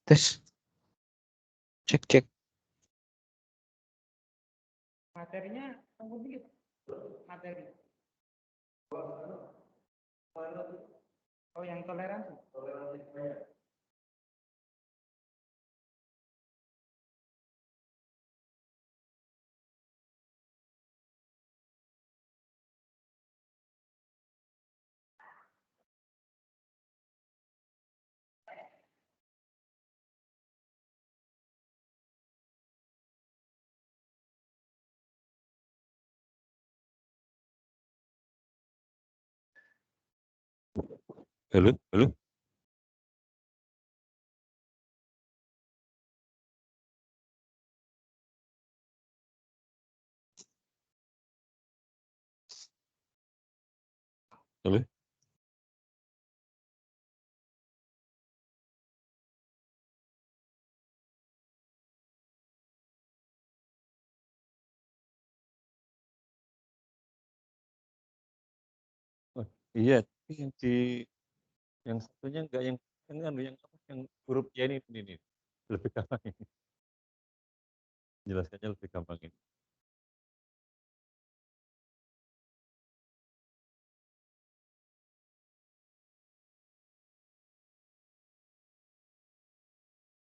Tes, cek cek. Materinya tembus dikit. Materi. Oh, yang toleransi. Halo, halo. Halo. Oh, iya, tapi yang satunya enggak yang apa, yang huruf Y ini nih, lebih gampang ini. Jelaskannya lebih gampang ini.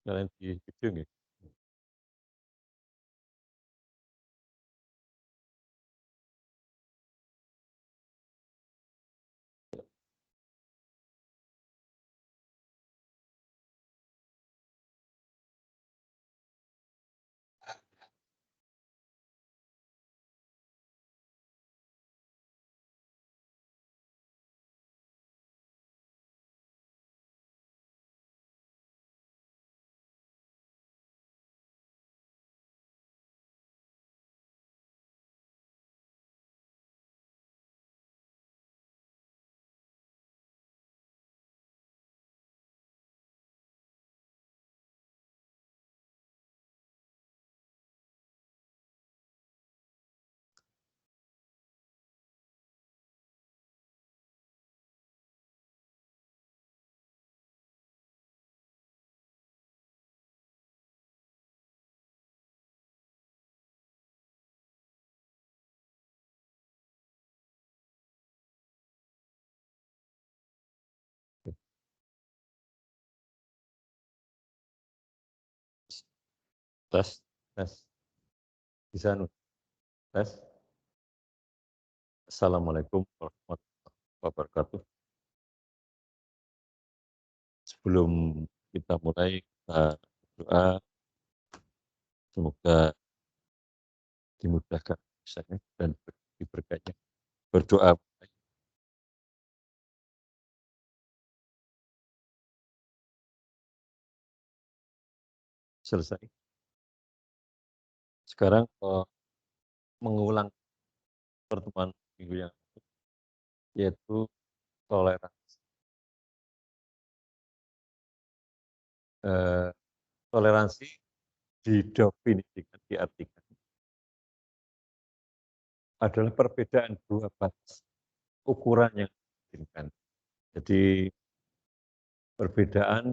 Kalian di video nggih? Tes, tes. Bisa nu, tes. Assalamualaikum warahmatullahi wabarakatuh. Sebelum kita mulai, kita berdoa semoga dimudahkan urusannya dan diberkahnya. Berdoa selesai. Sekarang mengulang pertemuan minggu yang lalu, yaitu toleransi. Toleransi didefinisikan, diartikan adalah perbedaan dua batas ukuran yang diinginkan. Jadi perbedaan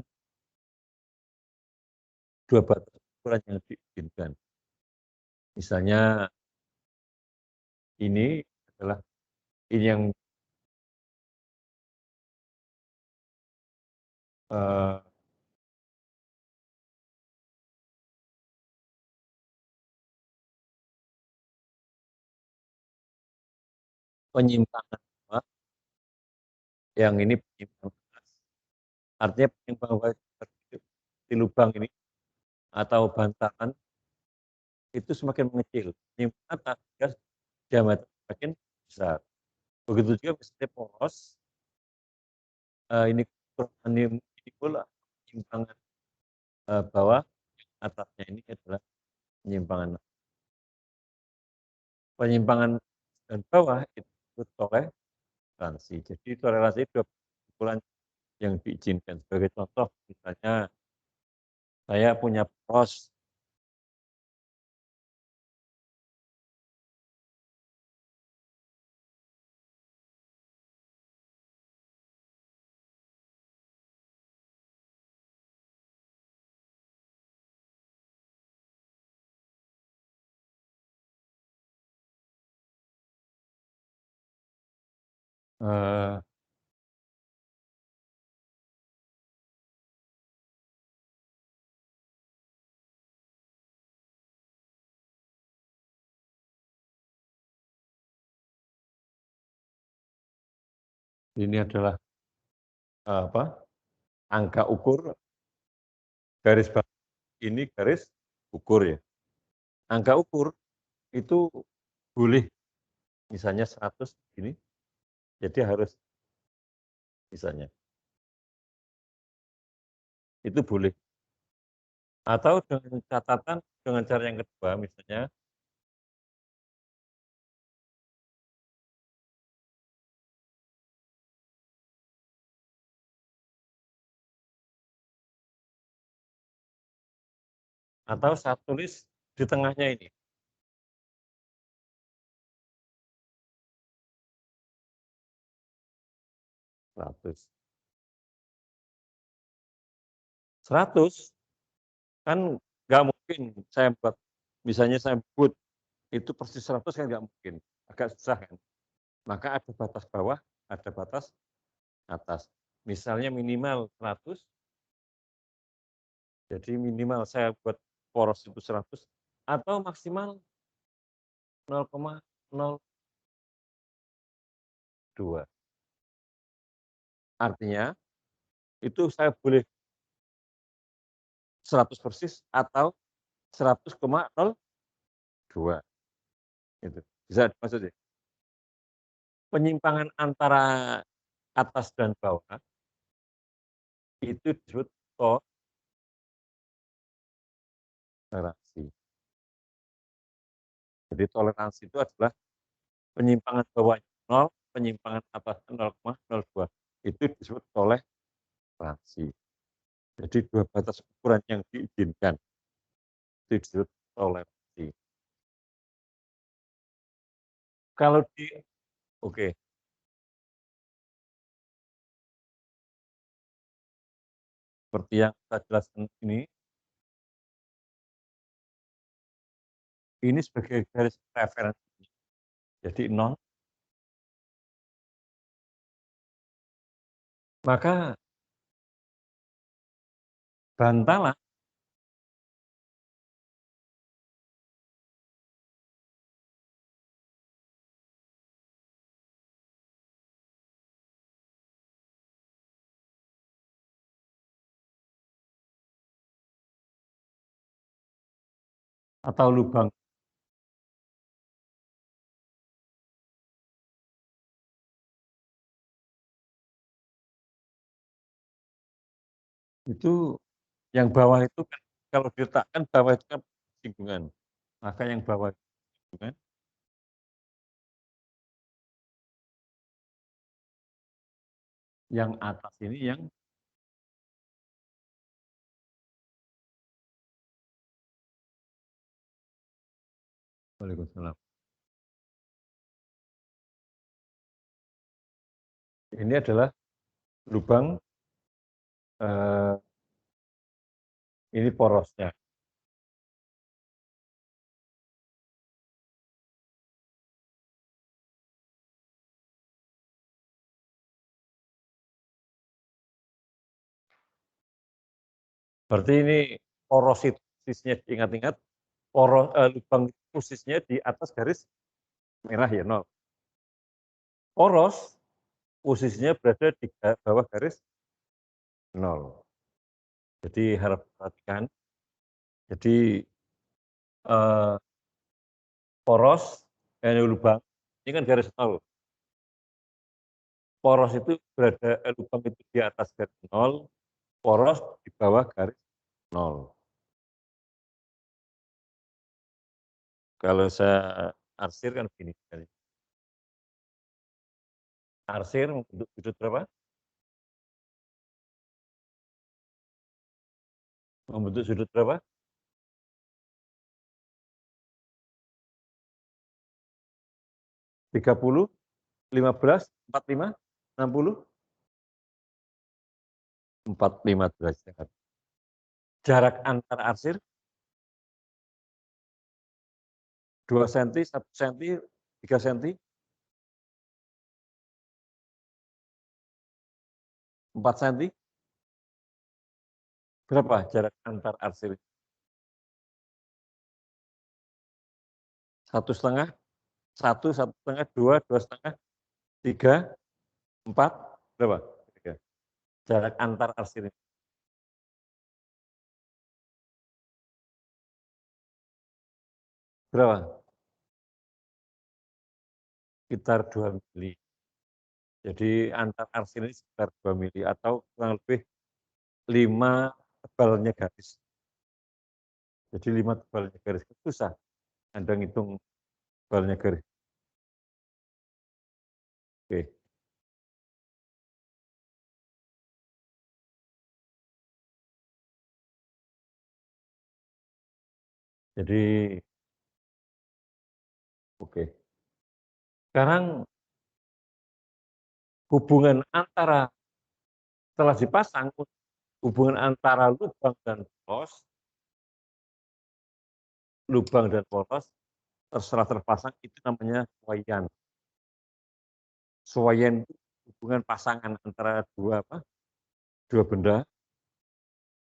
dua batas ukuran yang diinginkan. Misalnya ini adalah ini yang penyimpangan bawah, yang ini penyimpangan atas. Artinya penyimpangan bawah di lubang ini atau bantalan itu semakin mengecil. Penyimpangan atas diameter semakin besar. Begitu juga misalnya poros, ini pula penyimpangan bawah, atasnya ini adalah penyimpangan dan bawah itu toleransi. Jadi toleransi itu ukuran yang diizinkan. Sebagai contoh, misalnya saya punya poros eee ini adalah, apa, angka ukur, garis bawah ini garis ukur ya. Angka ukur itu boleh misalnya 100 gini, jadi harus misalnya, itu boleh. Atau dengan catatan dengan cara yang kedua misalnya, atau saya tulis di tengahnya ini, 100. 100 kan nggak mungkin saya buat, misalnya saya buat itu persis 100 kan nggak mungkin, agak susah kan. Maka ada batas bawah, ada batas atas. Misalnya minimal 100, jadi minimal saya buat poros itu 100 atau maksimal 0,02. Artinya itu saya boleh 100 persis atau 100,02 gitu. Bisa maksudnya? Penyimpangan antara atas dan bawah itu disebut toleransi. Jadi toleransi itu adalah penyimpangan bawahnya 0, penyimpangan atasnya 0,02. Itu disebut toleransi. Jadi dua batas ukuran yang diizinkan itu disebut toleransi. Kalau oke, seperti yang saya jelaskan ini sebagai garis referensi. Jadi 0, maka bantalan atau lubang itu, yang bawah itu kan kalau diletakkan bawah itu kan singgungan. Maka yang bawah itu singgungan, yang atas ini yang Waalaikumsalam. Ini adalah lubang, ini porosnya. Berarti ini poros itu posisinya diingat-ingat, lubang posisinya di atas garis merah ya, 0. Poros posisinya berada di bawah garis 0. Jadi harap perhatikan, jadi, eee, poros, lubang, ini kan garis 0. Poros itu berada, lubang itu di atas garis 0, poros di bawah garis 0. Kalau saya arsir kan begini, arsir membentuk sudut berapa? Membentuk sudut berapa? 30, 15, 45, 60? 45 derajat. Jarak antara arsir 2 cm, 1 cm, 3 cm? 4 cm. Berapa jarak antar arsir? 1,5, 1, 1,5, 2, 2,5, 3, 4, berapa? Jarak antar arsir ini. Berapa? Sekitar 2 mili. Jadi antar arsir ini sekitar 2 mili atau kurang lebih 5 tebalnya garis. Jadi 5 tebalnya garis itu susah. Anda ngitung tebalnya garis. Oke. Jadi oke. Sekarang hubungan antara setelah dipasang, hubungan antara lubang dan poros setelah terpasang itu namanya suaian. Suaian itu hubungan pasangan antara dua benda,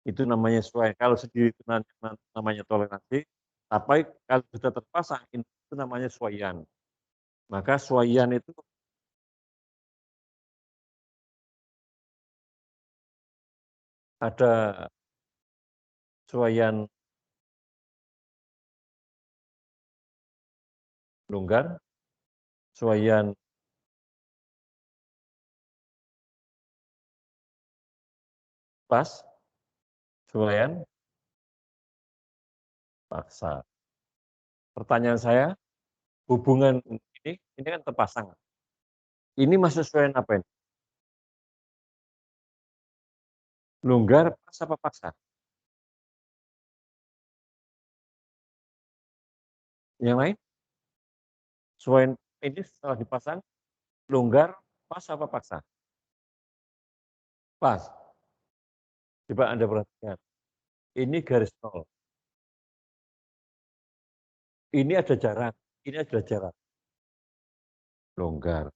itu namanya suaian. Kalau sendiri itu namanya toleransi, tapi kalau sudah terpasang itu namanya suaian. Maka suaian itu ada suaian longgar, suaian pas, suaian paksa. Pertanyaan saya, hubungan ini kan terpasang. Ini masuk suaian apa ini? Longgar, pas apa paksa? Yang lain? Suaian ini setelah dipasang, longgar, pas apa paksa? Pas. Coba Anda perhatikan. Ini garis nol. Ini ada jarak. Ini ada jarak. Longgar.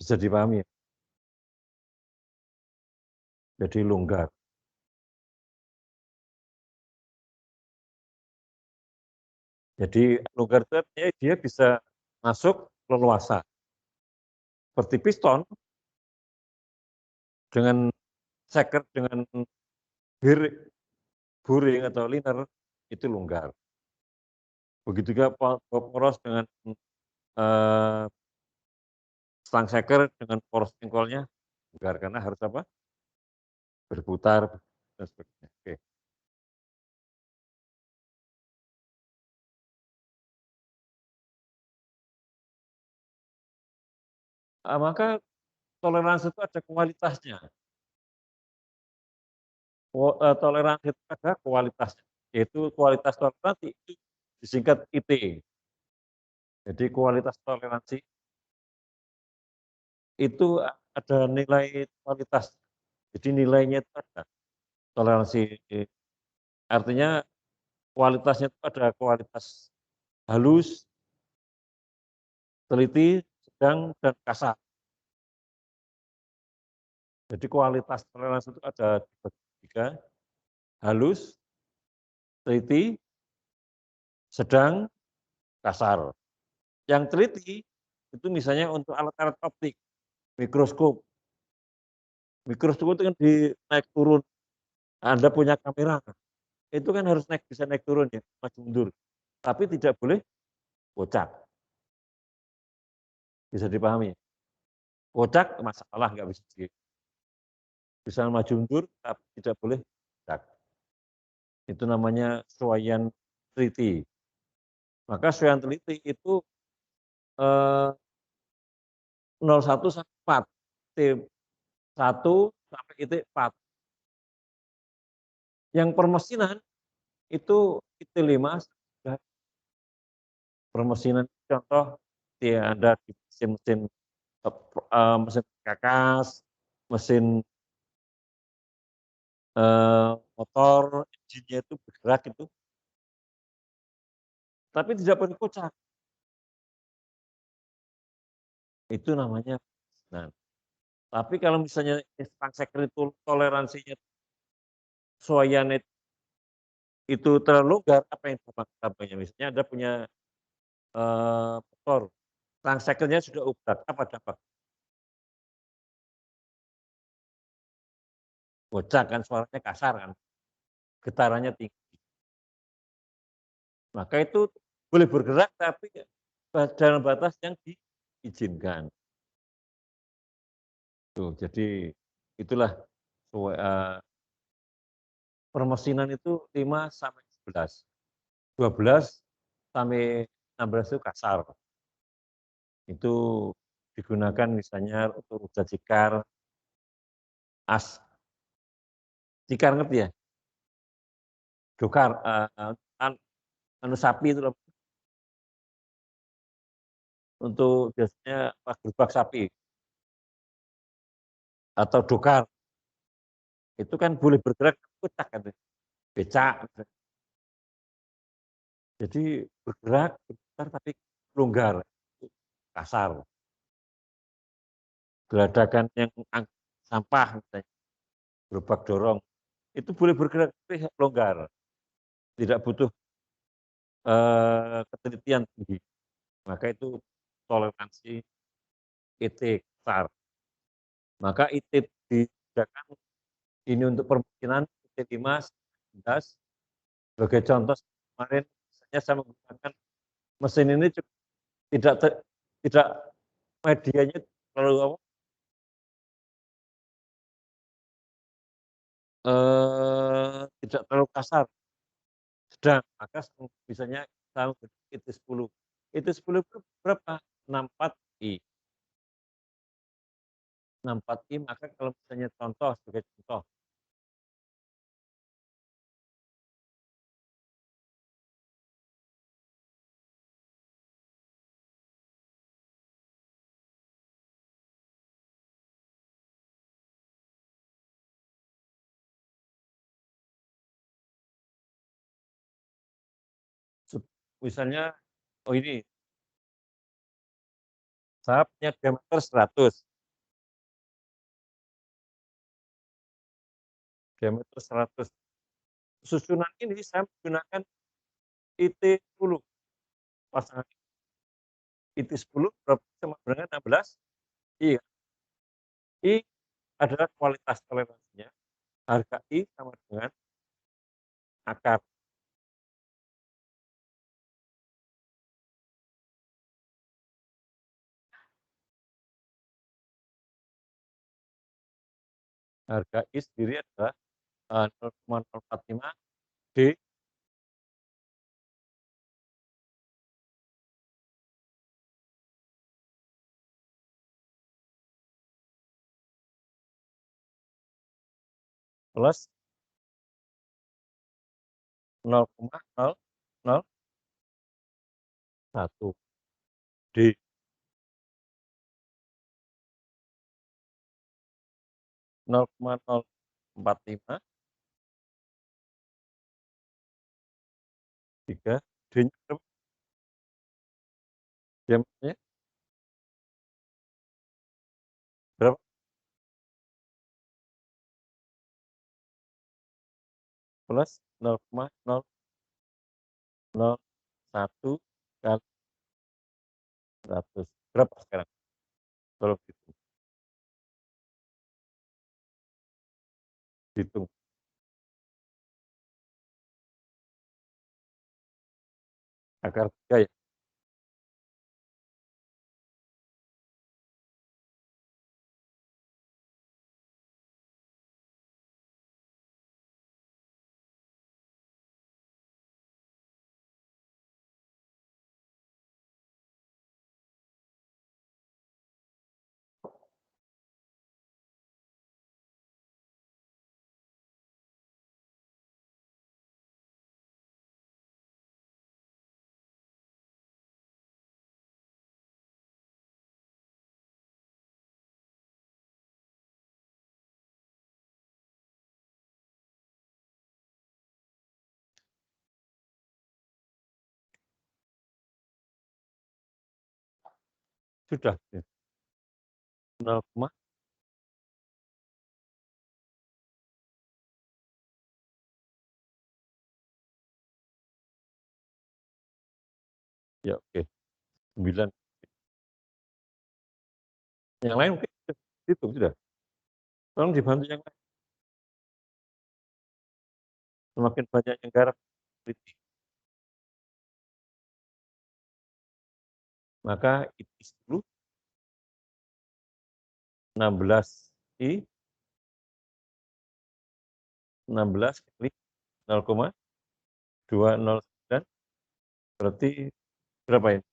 Bisa dipahami ya? Jadi longgar. Jadi longgar itu artinya dia bisa masuk leluasa. Seperti piston dengan seker dengan buring atau liner itu longgar. Begitu juga poros dengan stang seker dengan poros jengkolnya longgar karena harus apa? Berputar dan sebagainya. Oke. Maka toleransi itu ada kualitasnya. Toleransi itu ada kualitasnya, yaitu kualitas toleransi itu disingkat IT. Jadi kualitas toleransi itu ada nilai kualitas. Jadi nilainya itu ada. Toleransi artinya kualitasnya itu ada kualitas halus, teliti, sedang, dan kasar. Jadi kualitas toleransi itu ada tiga, halus, teliti, sedang, kasar. Yang teliti itu misalnya untuk alat-alat optik, mikroskop. Mikroskop itu kan naik turun. Anda punya kamera, itu kan harus bisa naik turun ya, maju mundur. Tapi tidak boleh kocak. Bisa dipahami? Kocak masalah, nggak bisa bisa maju mundur, tapi tidak boleh kocak. Itu namanya suaian teliti. Maka suaian teliti itu 0,1 sampai 4. T1 sampai IT4. Yang permesinan itu IT5. Permesinan contoh ya ada di mesin-mesin mesin kakas, mesin motor, engine-nya itu bergerak itu. Tapi tidak boleh kocak. Itu namanya Nah, tapi kalau misalnya instant second itu toleransinya cyanide itu terlalu longgar, apa yang dampaknya? Misalnya Anda punya, motor, instant second-nya sudah ubrak, apa dampak? Gocak kan, suaranya kasar kan, getarannya tinggi. Maka itu boleh bergerak tapi dalam batas yang diizinkan. Tuh, jadi itulah permesinan itu 5 sampai 11. 12 sampai 16 itu kasar. Itu digunakan misalnya untuk rujak cikar, as cikar ngerti ya? Dokar, anu sapi itu loh, untuk biasanya gerobak sapi atau dokar, itu kan boleh bergerak, kocak kan, becak. Jadi bergerak, berputar tapi longgar, kasar. Geladakan yang sampah misalnya, gerobak dorong, itu boleh bergerak tapi longgar, tidak butuh, ketelitian tinggi. Maka itu toleransi ET besar. Maka IT disediakan ini untuk permesinan IT 5, 11. Sebagai contoh kemarin misalnya saya menggunakan mesin ini tidak tidak medianya terlalu apa, tidak terlalu kasar, sedang. Maka misalnya saya IT10. IT10 itu berapa? 64i. 64i, maka kalau misalnya contoh, sebagai contoh, misalnya, oh ini, saya punya diameter 100, diameter 100. Susunan ini saya menggunakan IT10, pasangan IT10 berapa sama dengan 16, iya. I adalah kualitas toleransinya, harga I sama dengan akar. Harga I sendiri adalah 0,045 D plus 0,001 D 0,045 3 D-nya berapa? Diameternya berapa? Plus 0,0001 kali 100. Berapa sekarang kalau dihitung? Akar 3 ya? Sudah. 0, ya oke, 9. Yang lain mungkin sudah dihitung sudah? Tolong dibantu yang lain. Semakin banyak yang garap teliti, maka IT 10, 16I, 16 kali 0,209 berarti berapa ini?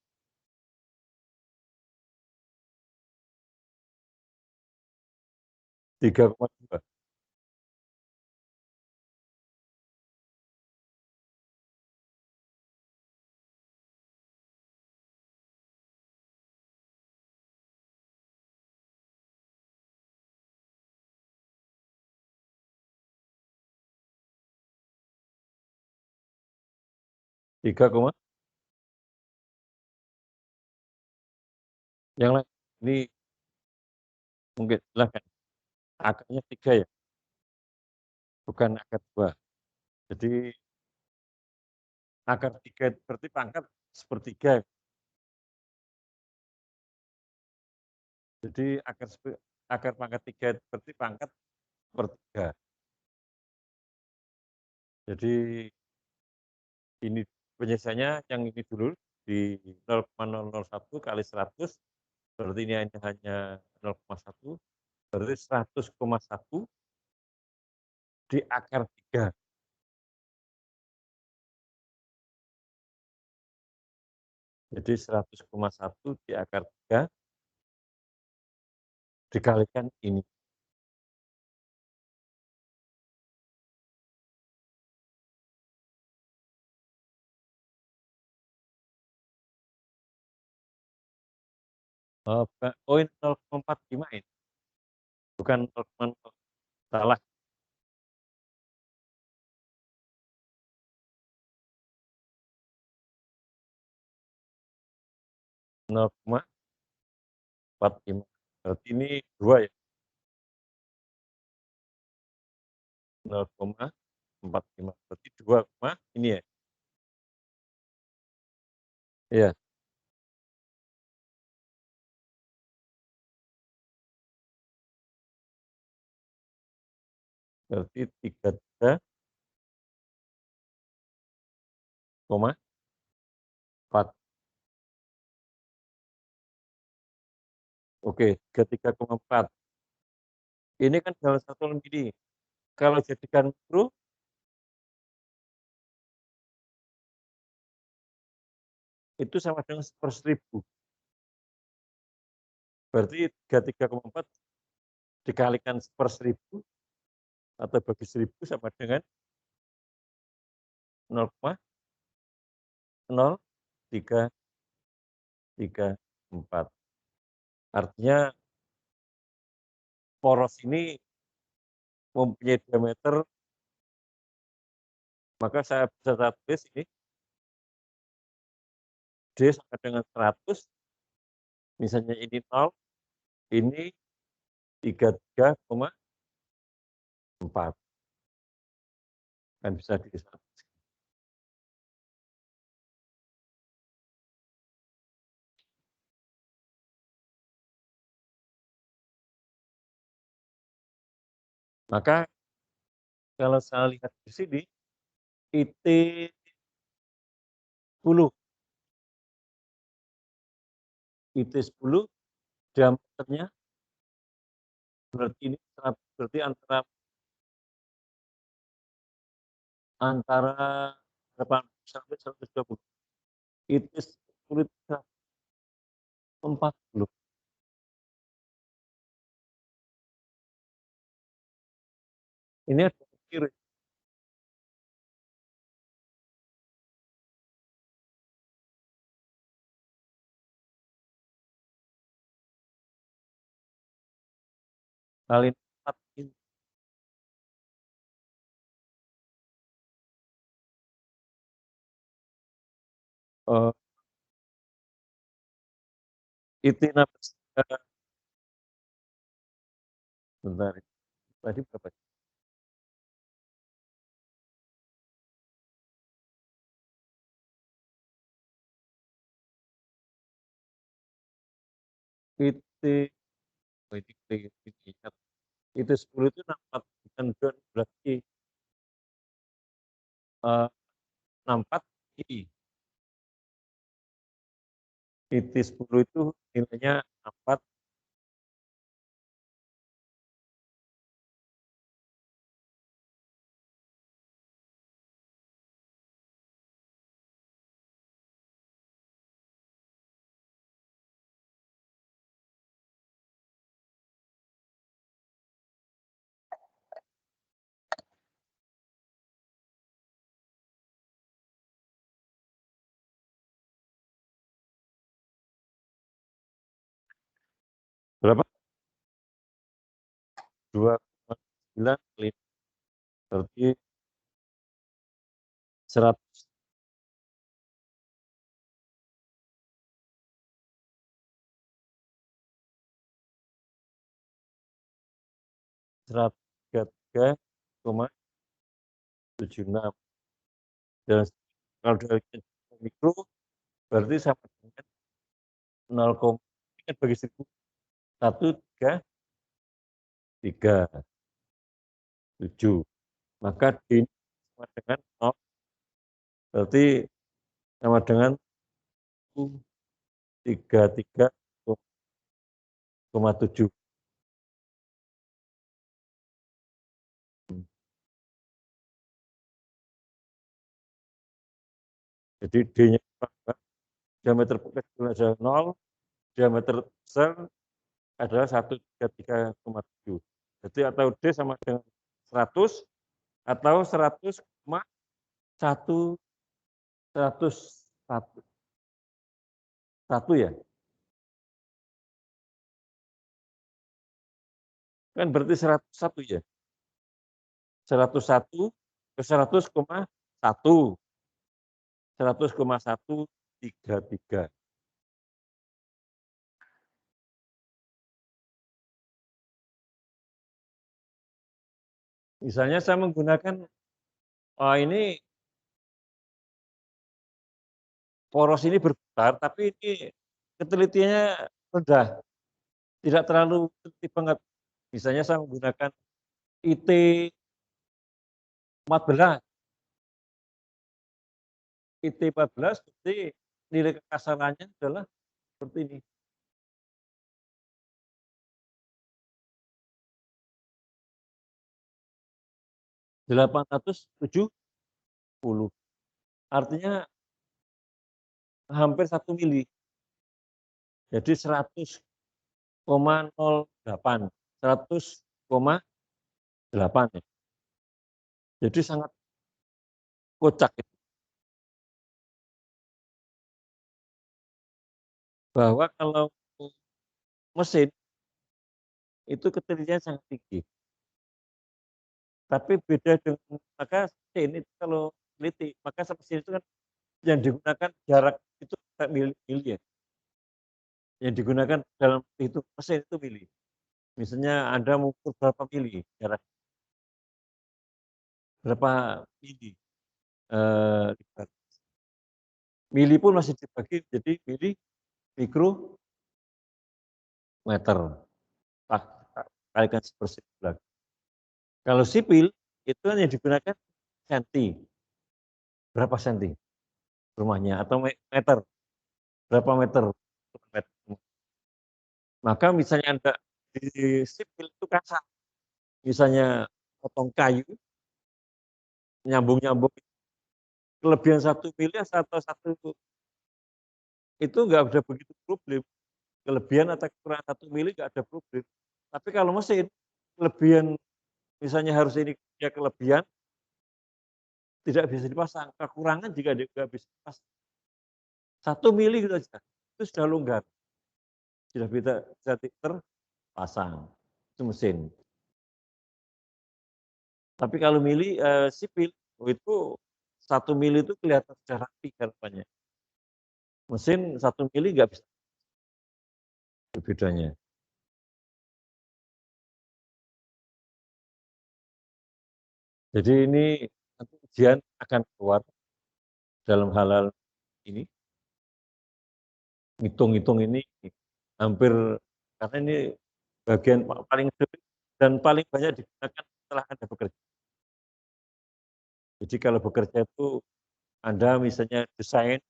3,2. 3, yang lain. Ini mungkin silahkan. Akarnya 3 ya, bukan akar 2. Jadi akar 3 itu berarti pangkat sepertiga. Jadi akar pangkat 3 itu berarti pangkat sepertiga. Jadi ini penyelesaiannya yang ini dulu di 0,001 kali 100, berarti ini hanya 0,1, berarti 100,1 di akar 3. Jadi 100,1 di akar 3 dikalikan ini. Oh ini 0,45 ini, bukan 0, salah. 0,45. Berarti ini 2 ya, 0,45. Berarti 2, ini ya? Iya, berarti 33,4. Oke, 33,4. Ini kan dalam satu gini, kalau jadikan mikro, itu sama dengan 1/1000. Berarti 33,4 dikalikan 1/1000 atau bagi 1000 sama dengan 0,0334. Artinya poros ini mempunyai diameter, maka saya tulis ini D sama dengan 100, misalnya ini 0, ini 33,4, kan bisa disaat. Maka kalau saya lihat di sini, IT 10, IT 10 diameternya berarti ini berarti antara 80 sampai 120. IT 10 itu 140. Ini ada kiri. Kali 4 ini. IT 16, Bentar, tadi berapa? IT, oh, IT 10 itu 64, bukan berarti 64 I. IT 10 itu nilainya 64. Berapa? 2,9 kali berarti 100. 133,76. Dan kalau dari mikro berarti sama dengan 0, bagi 1000, 1,337. Maka D sama dengan 0, berarti sama dengan 33,7. Jadi D-nya diameter kecil adalah 0, diameter besar adalah 133,7. Jadi atau D sama dengan 100 atau 100,1 101 ya. Kan berarti 101 ya. 101 ke 100,1. 100,133. Misalnya saya menggunakan ini poros ini berputar, tapi ini ketelitiannya rendah, tidak terlalu teliti banget. Misalnya saya menggunakan IT 14, IT 14 berarti nilai kekasarannya adalah seperti ini. 870, artinya hampir 1 mili. Jadi 100,08, 100,8 ya. Jadi sangat kocak itu. Bahwa kalau mesin itu ketelitiannya sangat tinggi. Tapi beda dengan, maka mesin itu kalau teliti, maka mesin itu kan yang digunakan jarak itu mili ya. Yang digunakan dalam itu mesin itu mili. Misalnya Anda mengukur berapa mili jarak, berapa mili. Mili pun masih dibagi jadi mili, mikrometer. Kalikan sepersebulan. Kalau sipil itu hanya digunakan senti. Berapa senti rumahnya atau meter? Berapa meter? Maka misalnya Anda di sipil itu kasar. Misalnya potong kayu, nyambung-nyambung, kelebihan 1 mili atau 1 itu nggak ada begitu problem. Kelebihan atau kekurangan 1 mili nggak ada problem. Tapi kalau mesin, kelebihan misalnya harus ini ya kelebihan, tidak bisa dipasang. Kekurangan juga nggak bisa dipasang. 1 mili gitu saja, itu sudah longgar. Sudah bisa terpasang. Itu mesin. Tapi kalau mili sipil, itu 1 mili itu kelihatan sudah rapi harapannya. Mesin 1 mili nggak bisa. Itu bedanya. Jadi ini nanti ujian akan keluar dalam hal-hal ini. Ngitung-ngitung ini hampir, karena ini bagian paling sulit dan paling banyak digunakan setelah Anda bekerja. Jadi kalau bekerja itu Anda misalnya desain,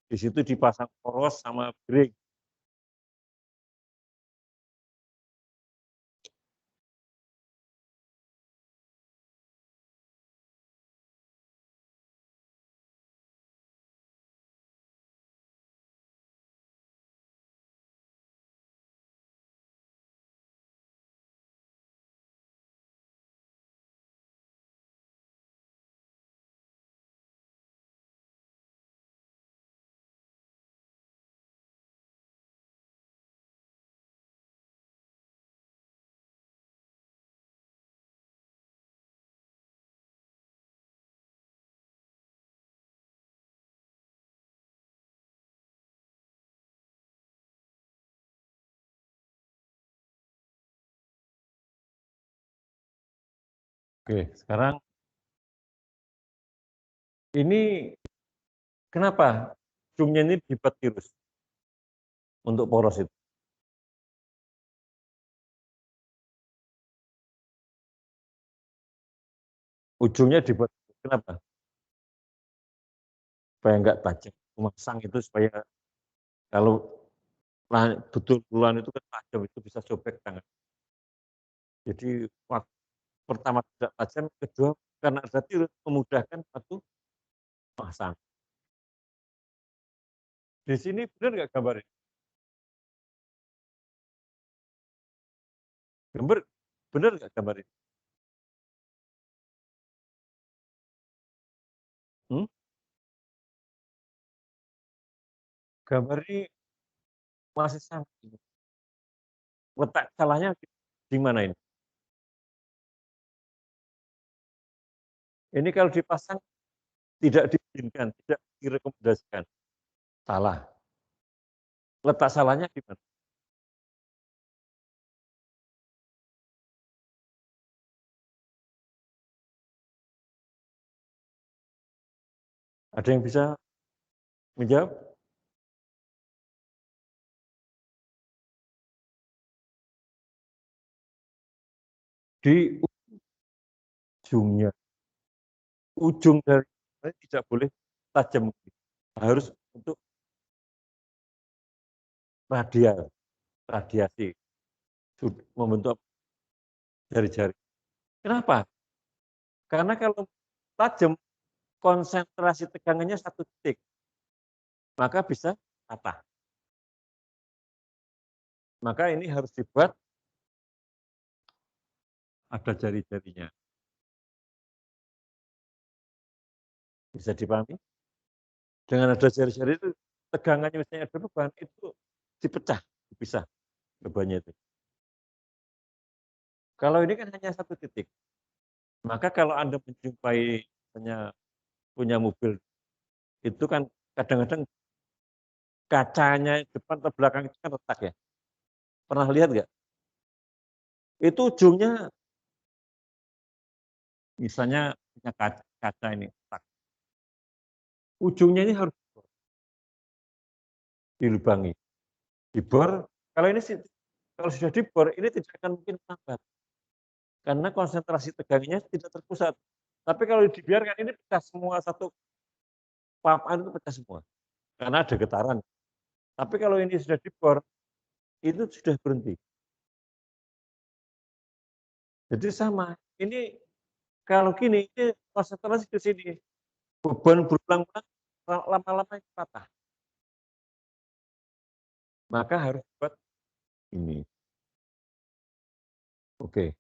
di situ dipasang poros sama break. Oke, sekarang ini kenapa ujungnya ini dibuat tirus untuk poros itu? Ujungnya dibuat tirus. Kenapa? Supaya enggak tajam. Memasang itu supaya kalau betul bulan itu kan tajam, itu bisa sobek tangan. Jadi waktu pertama tidak tajam, kedua karena ada tirus memudahkan waktu pasang. Di sini benar nggak gambarnya? Gambar benar nggak gambarnya? Hmm? Gambar ini masih sama. Letak salahnya di mana ini? Ini kalau dipasang tidak diizinkan, tidak direkomendasikan. Salah. Letak salahnya di mana? Ada yang bisa menjawab? Di ujungnya. Ujung dari tidak boleh tajam. Harus untuk radiasi. Membentuk jari-jari. Kenapa? Karena kalau tajam, konsentrasi tegangannya satu titik, maka bisa patah. Maka ini harus dibuat ada jari-jarinya. Bisa dipahami? Dengan ada jari-jari itu, tegangannya misalnya ada beban, itu dipecah, dipisah bebannya itu. Kalau ini kan hanya satu titik. Maka kalau Anda menjumpai misalnya punya mobil, itu kan kadang-kadang kacanya depan atau belakang itu kan retak ya. Pernah lihat nggak? Itu ujungnya misalnya punya kaca ini retak. Ujungnya ini harus dilubangi, dibor. Kalau ini sih, kalau sudah dibor, ini tidak akan mungkin melambat karena konsentrasi tegangannya tidak terpusat. Tapi kalau dibiarkan ini pecah semua, satu papan itu pecah semua karena ada getaran. Tapi kalau ini sudah dibor, itu sudah berhenti. Jadi sama. Ini kalau gini, ini konsentrasi ke sini, beban berulang-ulang, lama-lama itu patah. Maka harus buat ini. Oke.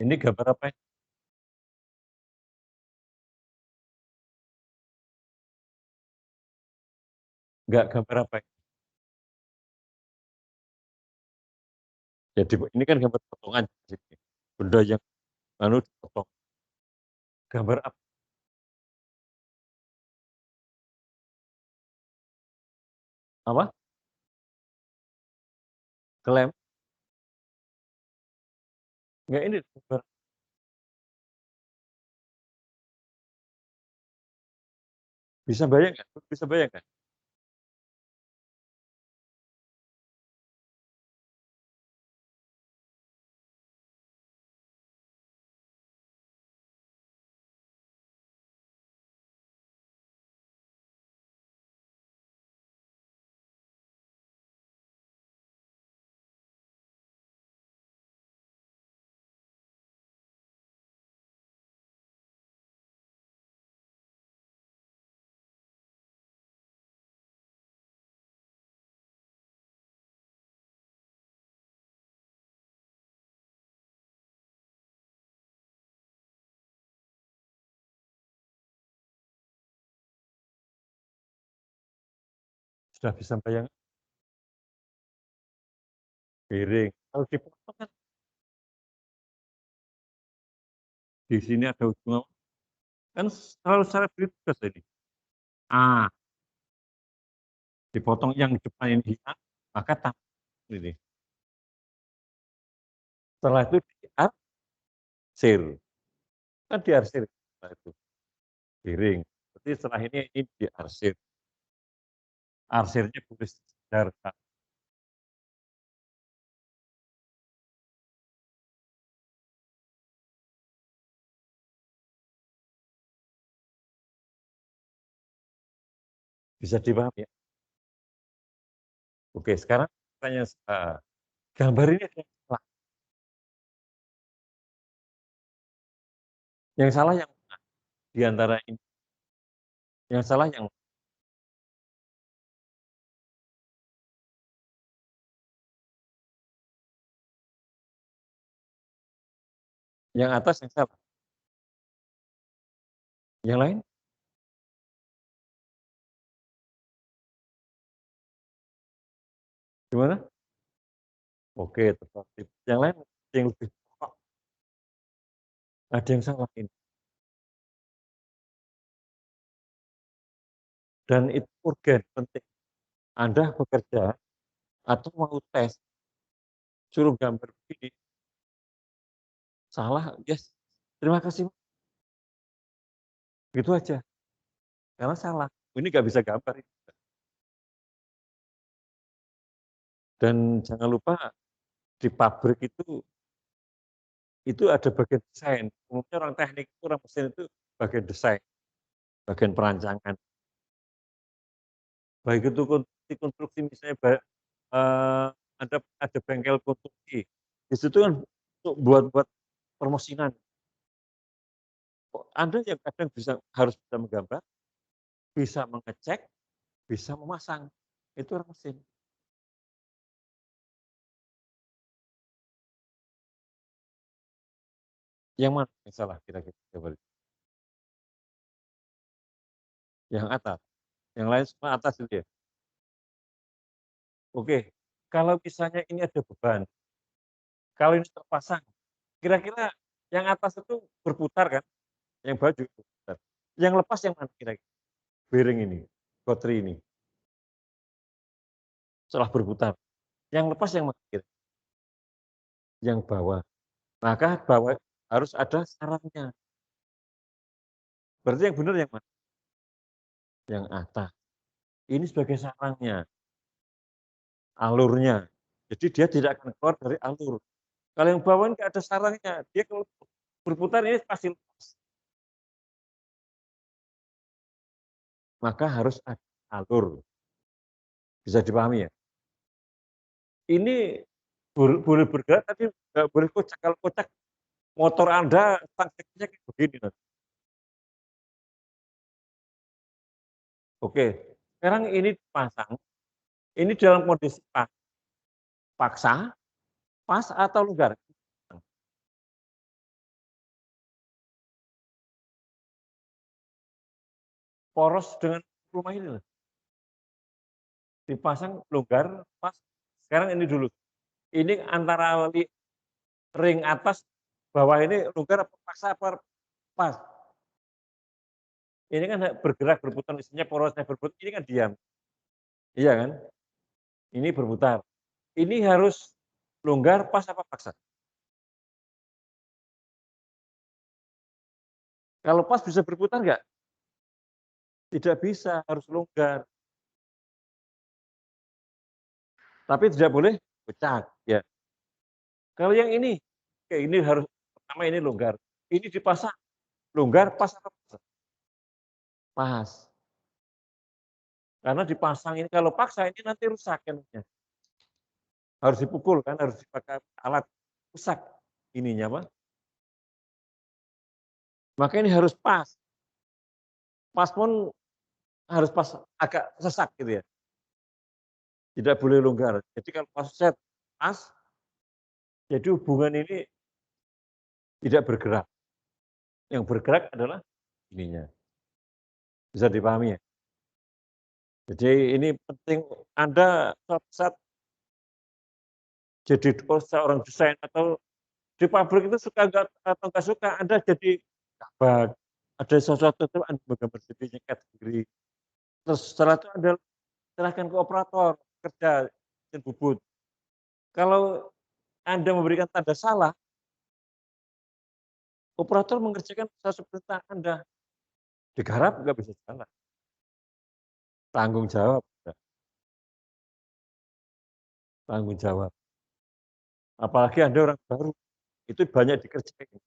Ini gambar apa? Enggak, gambar apa? Jadi ini kan gambar potongan. Benda yang dipotong. Gambar apa? Apa? Kelem? Enggak, ini gambar. Bisa bayangkan? Bisa bayangkan? Sudah bisa bayangkan? Piring. Kalau dipotong kan di sini ada ujung apa? Kan selalu secara beringas ini. Ah, dipotong yang depan ini hilang, maka tambah ini. Setelah itu diarsir. Kan diarsir setelah itu. Piring. Berarti setelah ini diarsir. Arsirnya boleh sekedar. Bisa dipahami ya? Oke, sekarang tanya gambar ini ada yang salah. Yang salah yang mana? Di antara ini. Yang salah yang mana? Yang atas yang salah. Yang lain? Gimana? Oke, tertib. Yang lain yang lebih pokok. Ada yang salah ini. Dan itu urgen, penting. Anda bekerja atau mau tes, suruh gambar begini, salah, yes, terima kasih, gitu aja. Karena salah, ini nggak bisa gambar. Dan jangan lupa di pabrik itu ada bagian desain. Umumnya orang teknik, orang mesin itu bagian desain, bagian perancangan. Baik itu konstruksi misalnya ada bengkel konstruksi. Di situ kan untuk buat permesinan. Anda yang kadang harus bisa menggambar, bisa mengecek, bisa memasang. Itu orang mesin. Yang mana yang salah kira-kira? Yang atas. Yang lain semua atas itu ya. Oke, kalau misalnya ini ada beban, kalau ini terpasang, kira-kira yang atas itu berputar kan? Yang bawah juga berputar. Yang lepas yang mana kira-kira? Bearing ini, baterai ini. Setelah berputar. Yang lepas yang mana kira? Yang bawah. Maka bawah harus ada sarangnya. Berarti yang benar yang mana? Yang atas. Ini sebagai sarangnya, alurnya. Jadi dia tidak akan keluar dari alur. Kalau yang bawah nggak ada sarangnya, dia kalau berputar ini pasti lepas. Maka harus ada alur. Bisa dipahami ya? Ini boleh bergerak tapi nggak boleh kocak. Kalau kocak motor Anda stang-stangnya kayak begini. Oke, sekarang ini dipasang. Ini dalam kondisi paksa, pas atau longgar? poros dengan rumah ini loh. Dipasang longgar, pas. Sekarang ini dulu. Ini antara ring atas, bawah ini longgar apa paksa apa pas. Ini kan bergerak, berputar, misalnya porosnya berputar, ini kan diam. Iya kan? Ini berputar. Ini harus longgar, pas apa paksa? Kalau pas bisa berputar nggak? Tidak bisa, harus longgar. Tapi tidak boleh pecah. Ya. Kalau yang ini, kayak ini harus pertama ini longgar. Ini dipasang longgar, pas apa paksa? Pas. Karena dipasang ini kalau paksa ini nanti rusak kan. Harus dipukul kan, harus dipakai alat rusak ininya apa? Maka ini harus pas. Pas pun harus pas agak sesak gitu ya. Tidak boleh longgar. Jadi kalau pas set pas, jadi hubungan ini tidak bergerak. Yang bergerak adalah ininya. Bisa dipahami ya? Jadi ini penting Anda suatu saat jadi seorang desain atau di pabrik itu suka nggak atau nggak suka Anda jadi kabak. Ada sesuatu itu Anda menggambar sendiri, nyekat sendiri. Terus setelah itu Anda serahkan ke operator kerja dan bubut. Kalau Anda memberikan tanda salah, operator mengerjakan sesuatu perintah Anda. Digarap nggak bisa jalan. Tanggung jawab. Tanggung jawab. Apalagi Anda orang baru, itu banyak dikerjain.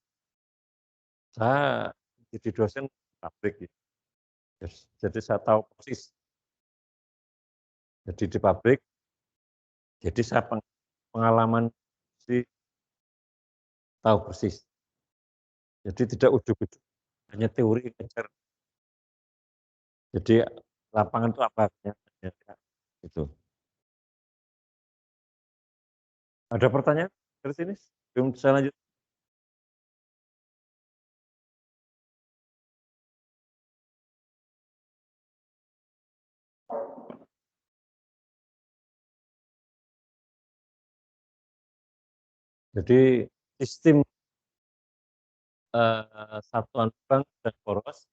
Saya jadi dosen pabrik, gitu. Jadi saya tahu persis. Jadi di pabrik, jadi saya pengalaman sih tahu persis. Jadi tidak ujuk-ujuk, hanya teori ajar. Jadi lapangan itu apa? Itu. Ada pertanyaan dari sini? Belum saya lanjut. Jadi sistem satuan lubang dan poros,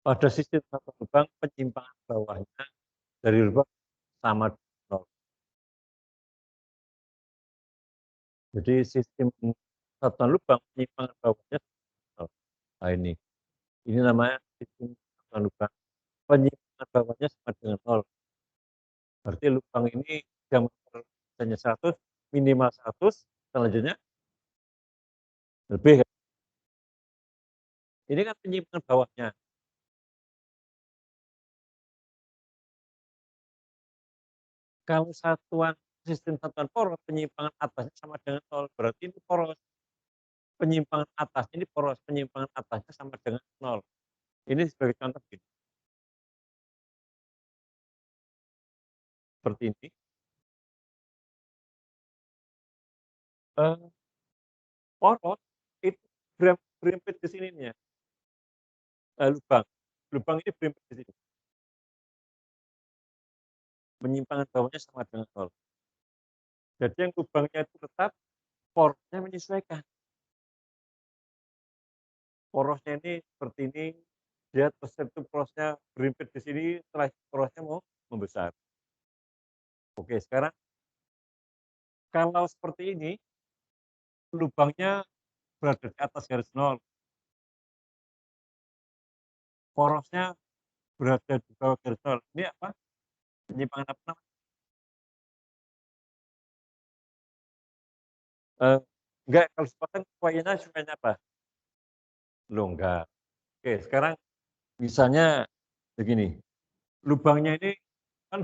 pada sistem satuan lubang penyimpangan bawahnya dari lubang sama nol. Jadi sistem satuan lubang penyimpangan bawahnya nol. Nah ini namanya sistem satuan lubang. Penyimpangan bawahnya sama dengan nol. Berarti lubang ini diameter hanya 100, minimal 100, selanjutnya lebih. Ini kan penyimpangan bawahnya. Kalau sistem satuan poros, penyimpangan atasnya sama dengan nol. Berarti ini poros. Penyimpangan atasnya ini poros, penyimpangan atasnya sama dengan nol. Ini sebagai contoh gini. Seperti ini. Poros itu berimpit ke sininya. Lubang. Lubang ini berimpit ke sini. Penyimpangan bawahnya sama dengan nol. Jadi yang lubangnya itu tetap, porosnya menyesuaikan. Porosnya ini seperti ini, dia terus itu porosnya berimpit di sini, setelah porosnya mau membesar. Oke, sekarang kalau seperti ini, lubangnya berada di atas garis nol. Porosnya berada di bawah garis nol. Ini apa? Penyimpangan apa namanya? Enggak, kalau sepasang supaya apa? Longgar. Oke, sekarang misalnya begini, lubangnya ini kan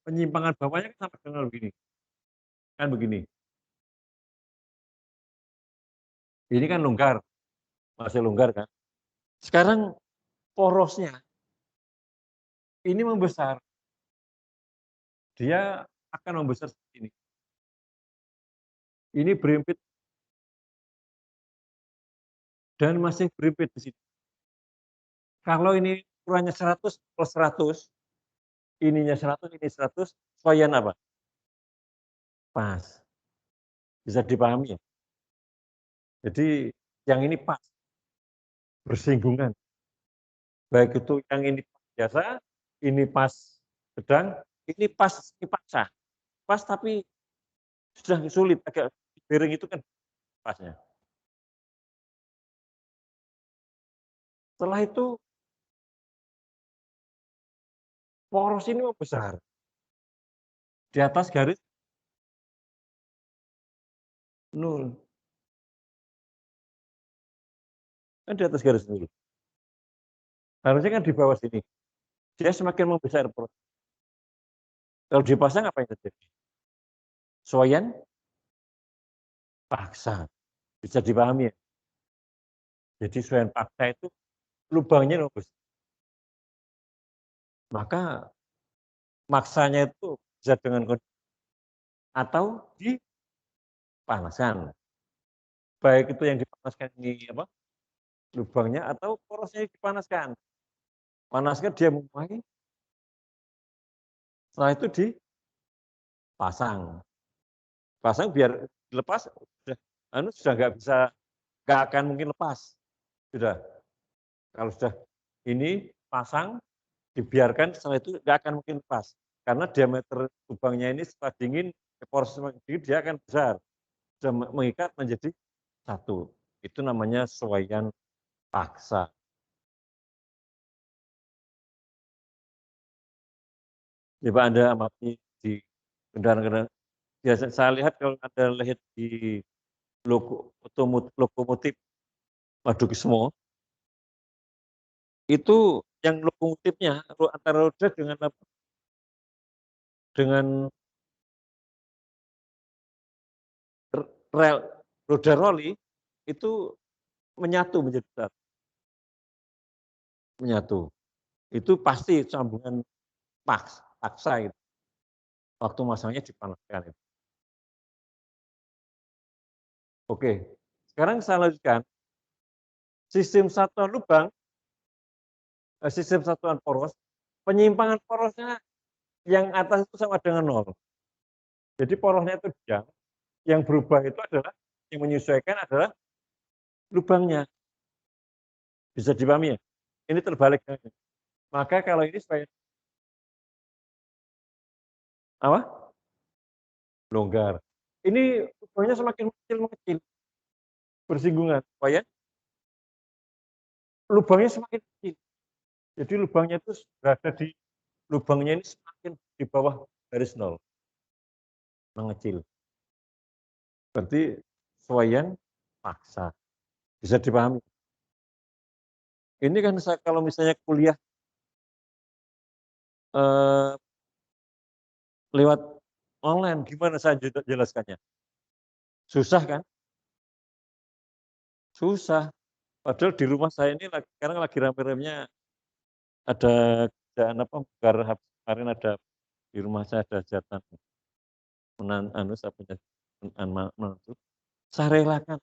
penyimpangan bawahnya kan sampai dengan begini. Kan begini. Ini kan longgar, masih longgar kan. Sekarang porosnya ini membesar. Dia akan membesar seperti ini. Ini berimpit dan masih berimpit di sini. Kalau ini ukurannya 100 plus 100, ininya 100, ini 100, sesuaian apa? Pas. Bisa dipahami ya? Jadi yang ini pas, bersinggungan. Baik itu yang ini pas biasa, ini pas sedang, ini pas, ini paksa. Pas tapi sudah sulit, agak miring itu kan pasnya. Setelah itu poros ini membesar. Di atas garis 0. Kan di atas garis 0. Harusnya kan di bawah sini. Dia semakin membesar poros. Kalau dipasang apa yang terjadi? Sesuaian paksa. Bisa dipahami ya? Jadi sesuaian paksa itu lubangnya bagus. Maka maksanya itu bisa dengan atau dipanaskan. Baik itu yang dipanaskan ini apa? Lubangnya atau porosnya dipanaskan. Panaskan dia mulai. Setelah itu dipasang. Pasang biar dilepas sudah nggak akan mungkin lepas. Sudah. Kalau sudah ini pasang, dibiarkan setelah itu nggak akan mungkin lepas. Karena diameter lubangnya ini setelah dingin, poros semakin dingin dia akan besar. Sudah mengikat menjadi satu. Itu namanya sesuaian paksa. Coba Anda amati di kendaraan-kendaraan. Biasa saya lihat kalau Anda lihat di lokomotif Madukismo, itu yang lokomotifnya antara roda dengan rel roda roli itu menyatu menjadi satu. Menyatu. Itu pasti sambungan paksa itu. Waktu masangnya dipanaskan itu. Oke, sekarang saya lanjutkan. Sistem satuan lubang, sistem satuan poros, penyimpangan porosnya yang atas itu sama dengan 0. Jadi porosnya itu diam, yang berubah itu adalah, yang menyesuaikan adalah lubangnya. Bisa dipahami ya? Ini terbalik. Maka kalau ini supaya apa? Longgar. Ini lubangnya semakin mengecil, bersinggungan. Supaya lubangnya semakin kecil. Jadi lubangnya itu berada di lubangnya ini semakin di bawah garis 0. Mengecil. Berarti sesuaian paksa. Bisa dipahami. Ini kan saya kalau misalnya kuliah lewat online, gimana saya jelaskannya? Susah kan? Susah. Padahal di rumah saya ini sekarang lagi rame-ramenya ada kerjaan apa? Kemarin ada di rumah saya ada hajatan menantu. Saya relakan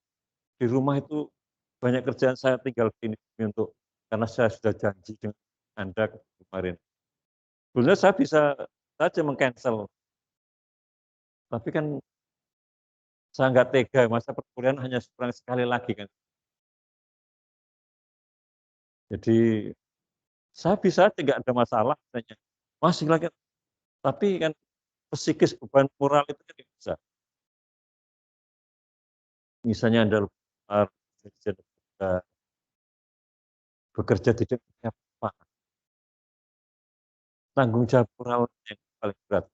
di rumah itu banyak kerjaan saya tinggal ini untuk karena saya sudah janji dengan Anda kemarin. Sebenarnya saya bisa saja meng-cancel, tapi kan saya nggak tega, masa perkuliahan hanya kurang sekali lagi kan. Jadi saya bisa aja nggak ada masalah katanya. Masih lagi, tapi kan psikis beban moral itu kan bisa. Misalnya Anda bekerja tidak punya apa, tanggung jawab moral yang paling berat.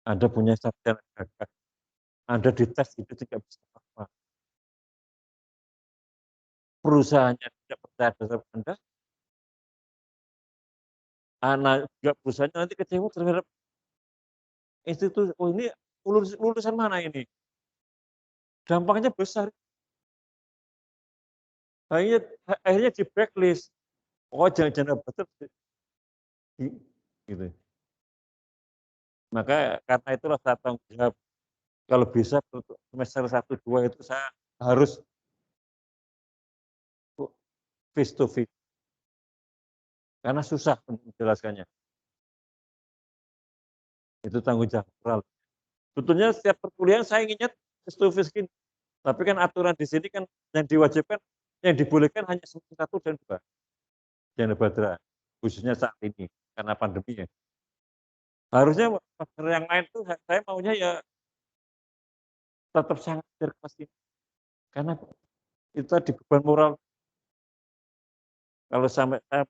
Anda punya sarjana gagal, Anda dites itu tidak bisa apa. Perusahaannya tidak percaya terhadap Anda, anak juga perusahaannya nanti kecewa terhadap institusi. Oh ini lulusan mana ini? Dampaknya besar. Akhirnya di blacklist. Oh jangan betul. Gitu. Maka karena itulah saya tanggung jawab. Kalau bisa untuk semester 1, 2 itu saya harus face to face. karena susah untuk menjelaskannya. Itu tanggung jawab moral. Sebetulnya setiap perkuliahan saya inginnya Dostoyevsky, tapi kan aturan di sini kan yang diwajibkan, yang dibolehkan hanya 1 dan 2. Jana Badra, khususnya saat ini karena pandemi ya. Harusnya yang lain tuh saya maunya ya tetap sangat keras ini. Karena itu tadi beban moral. Kalau sampai saya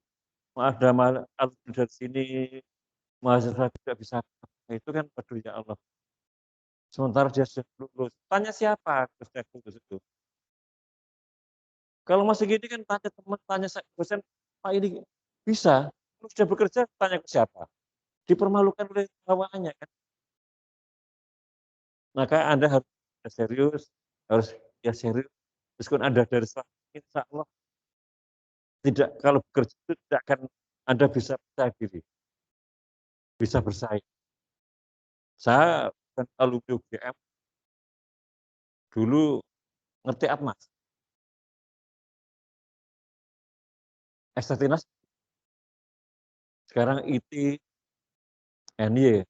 ada dari sini mahasiswa tidak bisa, itu kan aduh ya Allah. Sementara dia sudah lulus. Tanya siapa sudah lulus itu. Kalau masih gini kan tanya teman, tanya dosen, Pak ini bisa. Kalau sudah bekerja, tanya ke siapa? Dipermalukan oleh bawaannya kan. Maka Anda harus serius, harus ya serius. Meskipun Anda dari sekolah, insya Allah tidak, kalau bekerja itu tidak akan Anda bisa percaya diri, bisa bersaing. Saya bukan alumni UGM, dulu ngerti Atmas. Estetinas, sekarang IT, NY,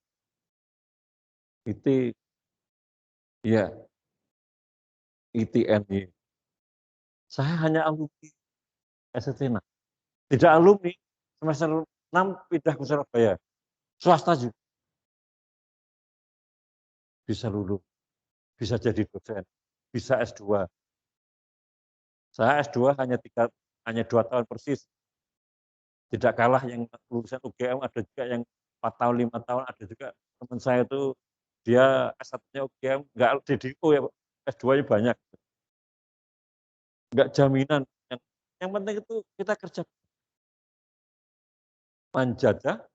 IT, ya, IT, NY. Saya hanya alumni Estetinas. Tidak alumni, semester 6 pindah ke Surabaya. Swasta juga bisa lulus, bisa jadi dosen, bisa S2. Saya S2 hanya 2 tahun persis. Tidak kalah yang lulusan UGM, ada juga yang 4 tahun, 5 tahun, ada juga teman saya itu dia S1-nya UGM, enggak DDO ya, S2-nya banyak. Enggak jaminan. Yang penting itu kita kerja. Manjada,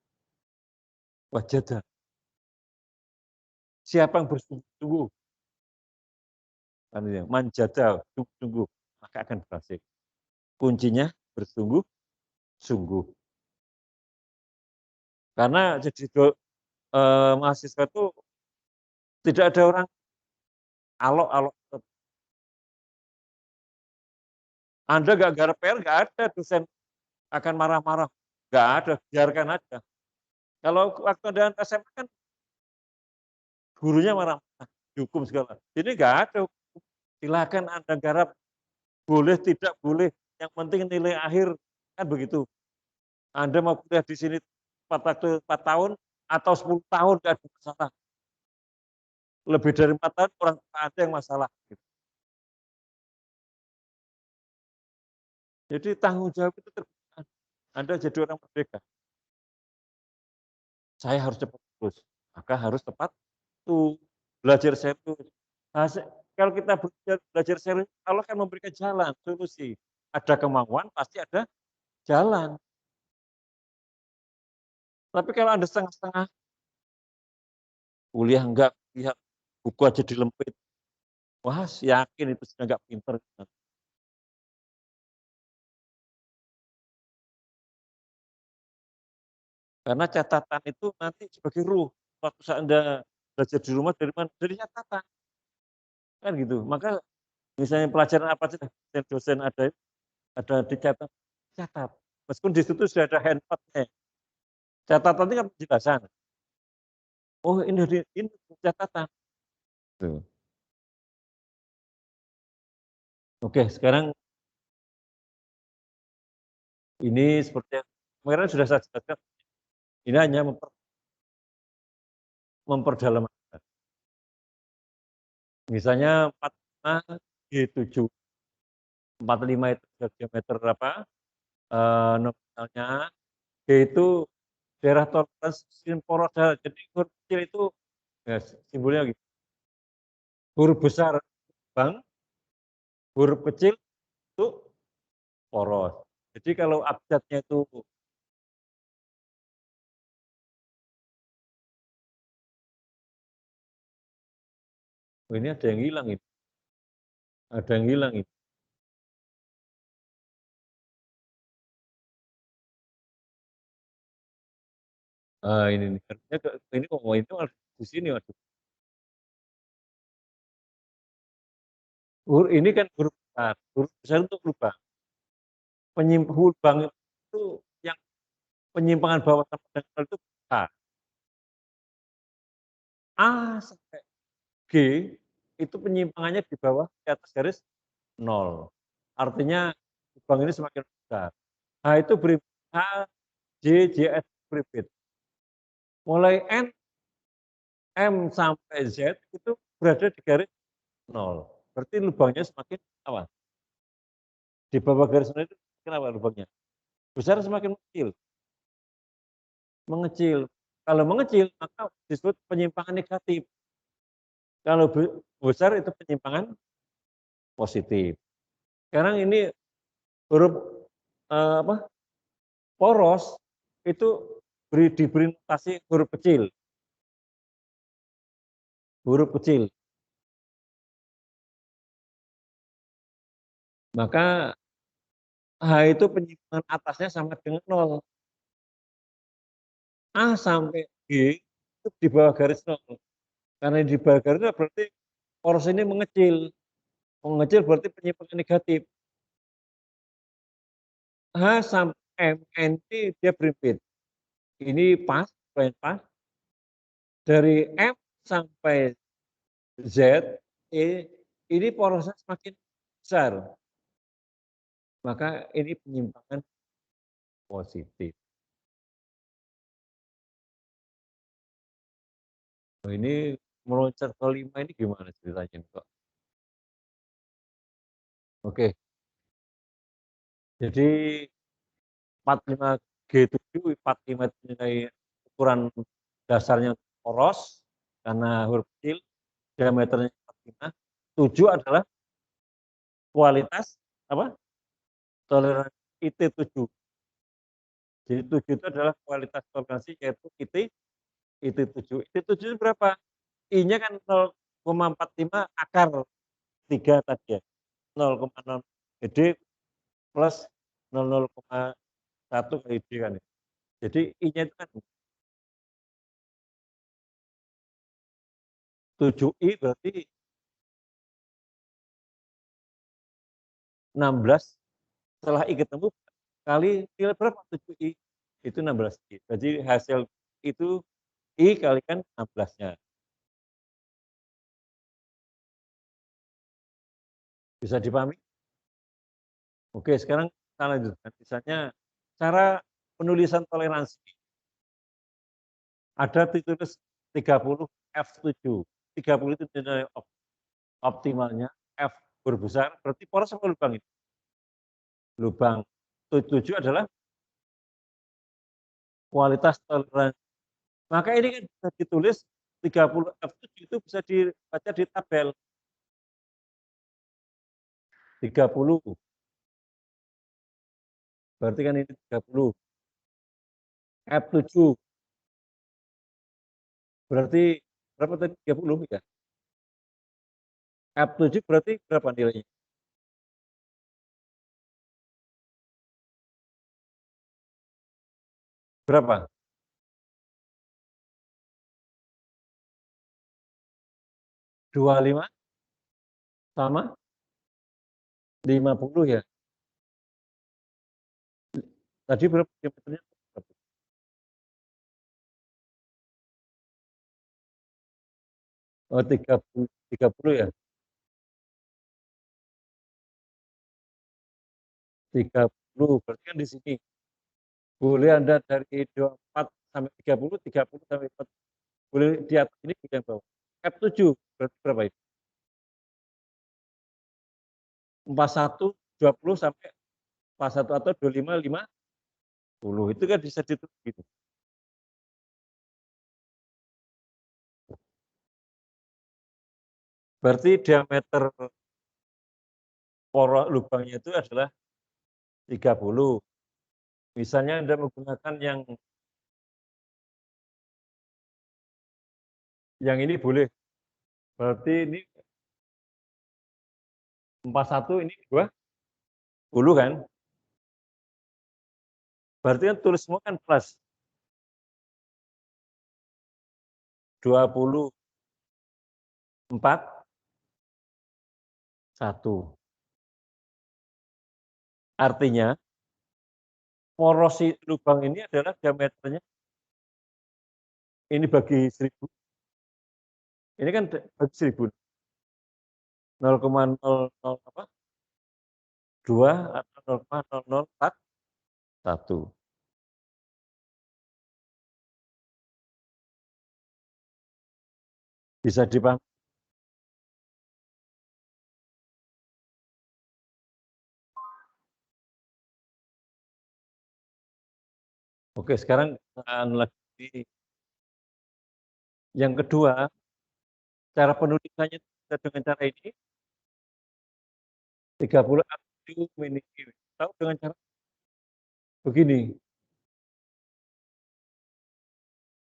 wajada. Siapa yang bersungguh-sungguh, manjada, sungguh-sungguh, maka akan berhasil. Kuncinya bersungguh-sungguh. Karena jadi mahasiswa itu tidak ada orang alok-alok. Anda nggak garap PR, nggak ada dosen akan marah-marah. Nggak ada, biarkan aja. Kalau waktu ada SMA kan gurunya marah-marah, dihukum segala. Ini nggak ada. Silakan Anda garap, boleh tidak boleh. Yang penting nilai akhir kan begitu. Anda mau kuliah di sini 4 tahun atau 10 tahun nggak ada masalah. Lebih dari 4 tahun orang ada yang masalah. Jadi tanggung jawab itu terbuka. Anda jadi orang merdeka. Saya harus cepat lulus, maka harus tepat tuh belajar serius. Nah, kalau kita belajar serius, Allah kan memberikan jalan, solusi. Ada kemauan, pasti ada jalan. Tapi kalau Anda setengah-setengah, kuliah enggak, lihat buku aja dilempit, wah yakin itu sudah enggak pinter. Karena catatan itu nanti sebagai ruh. Waktu Anda belajar di rumah dari mana? Dari catatan. Kan gitu. Maka misalnya pelajaran apa saja, dosen ada dicatat, catat. Meskipun di situ sudah ada handphone-nya. Catatan itu kan penjelasan. Oh ini catatan. Tuh. Oke, sekarang ini seperti yang kemarin sudah saya jelaskan. Ini hanya memperdalam. Misalnya 45 G7. 45 itu diameter apa? Nominalnya. G itu daerah toleransi porosa. Jadi huruf kecil itu ya, simbolnya gitu. Huruf besar bang, huruf kecil itu poros. Jadi kalau abjadnya itu ini ada yang hilang ini. Ada yang hilang ini. Ini ini itu di sini waduh. Ini kan huruf besar. Huruf besar untuk lubang. Penyimpul lubang itu yang penyimpangan bawah sama dengan 0 itu A. A sampai G itu penyimpangannya di bawah di atas garis 0. Artinya lubang ini semakin besar. H itu H, J, JS beribit. Mulai N, M sampai Z itu berada di garis 0. Berarti lubangnya semakin apa? Di bawah garis 0 itu kenapa lubangnya? Besar semakin kecil. Mengecil. Kalau mengecil maka disebut penyimpangan negatif. Kalau besar itu penyimpangan positif. Sekarang ini huruf poros itu diberi notasi huruf kecil. Huruf kecil. Maka H itu penyimpangan atasnya sama dengan 0. A sampai G itu di bawah garis 0. Karena di bawah garis 0 berarti poros ini mengecil. Mengecil berarti penyimpangan negatif. H sampai M, N ini dia beribit. Ini pas, pas. Dari M sampai Z, ini porosnya semakin besar. Maka ini penyimpangan positif. Oh, ini meloncat ke 5 ini gimana ceritanya kok? Oke. Jadi 45G7, 45 itu nilai ukuran dasarnya poros karena huruf kecil, diameternya 45. 7 adalah kualitas apa? Toleransi IT7. Jadi 7 itu adalah kualitas toleransi yaitu IT7. IT7 itu berapa? I-nya kan 0,45 akar 3 tadi ya. 0,0 jadi plus 0,1 kali D kan. Jadi I-nya itu kan 7I berarti 16 setelah I ketemu kali nilai berapa 7I itu 16I. Jadi hasil itu I kalikan 16-nya. Bisa dipahami? Oke, sekarang kita lanjutkan. Misalnya cara penulisan toleransi. Ada ditulis 30 F7. 30 itu nilai optimalnya, F berbesar, berarti poros apa lubang ini? Lubang. 7 adalah kualitas toleransi. Maka ini kan bisa ditulis 30 F7 itu bisa dibaca di tabel. 30. Berarti kan ini 30. F7. Berarti berapa tadi? 30 ya? F7 berarti berapa nilainya? Berapa? 25 sama 50 ya? Tadi berapa diameternya? Oh, 30 ya? 30 berarti kan di sini. Boleh Anda dari 24 sampai 30, 30 sampai 40. Boleh di atas ini, boleh yang bawah. F7 berarti berapa itu? 41, 20 sampai 41 atau 25, 50. Itu kan bisa ditulis gitu. Berarti diameter poros lubangnya itu adalah 30. Misalnya Anda menggunakan yang ini boleh. Berarti ini 41 ini 20 kan? Berarti kan tulis semua kan plus 24 1. Artinya poros si lubang ini adalah diameternya ini bagi 1000. Ini kan bagi 1000. 0,00 apa? 2 atau 0,0041. Bisa dipahami? Oke, sekarang lagi yang kedua, cara penulisannya bisa dengan cara ini. 30 aktiu mini tahu dengan cara begini.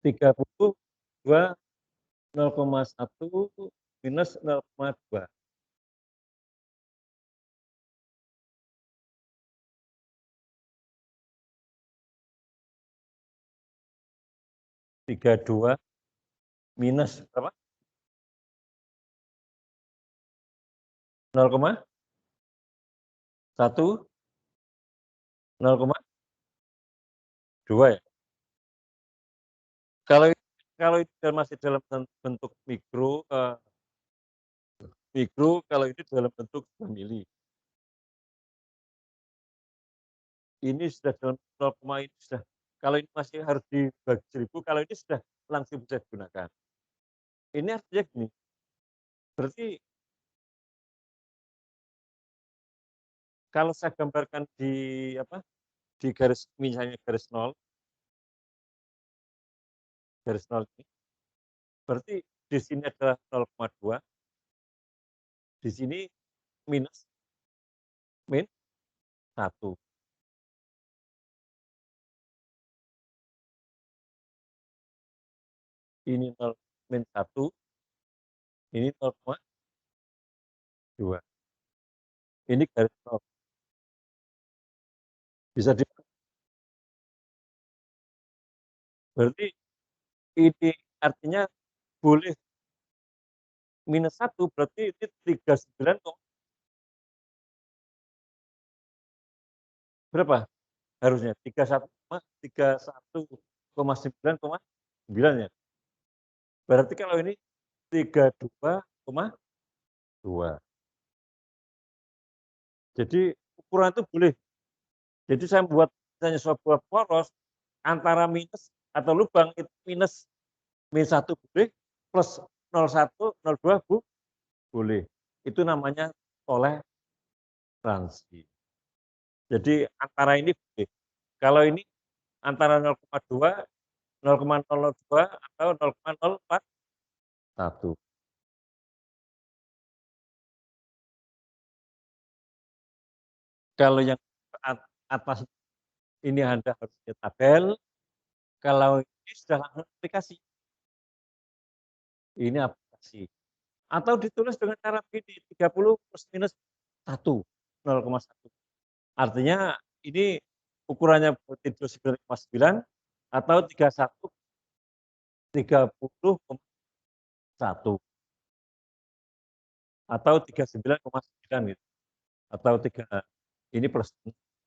32 0,1 minus 0,2. Tiga dua minus berapa? 0,1 0,2 ya. Kalau itu masih dalam bentuk mikro, kalau ini dalam bentuk mili. Ini sudah dalam 0, ini sudah. Kalau ini masih harus dibagi 1000, kalau ini sudah langsung bisa digunakan. Ini artinya gini. Berarti kalau saya gambarkan di apa? Di garis misalnya garis 0 ini. Berarti di sini adalah 0,2. Di sini minus min 1. Ini 0 min 1. Ini 0,2. Ini garis 0. Bisa di berarti ini artinya boleh minus 1, berarti ini 39 berapa harusnya? 31,9,9 ya. Berarti kalau ini 32,2. Jadi ukuran itu boleh. Jadi saya membuat misalnya sebuah poros antara minus atau lubang itu minus min 1 boleh, plus 0,1, 0,2 boleh. Itu namanya toleransi. Jadi antara ini boleh. Kalau ini antara 0,2, 0,002 atau 0,041. Kalau yang atas ini Anda harus punya tabel, kalau ini sudah langsung aplikasi. Ini aplikasi. Atau ditulis dengan cara begini, 30 plus minus 1, 0,1. Artinya ini ukurannya 29,9 atau 31, 30,1 atau 39,9 gitu. Atau 3 ini plus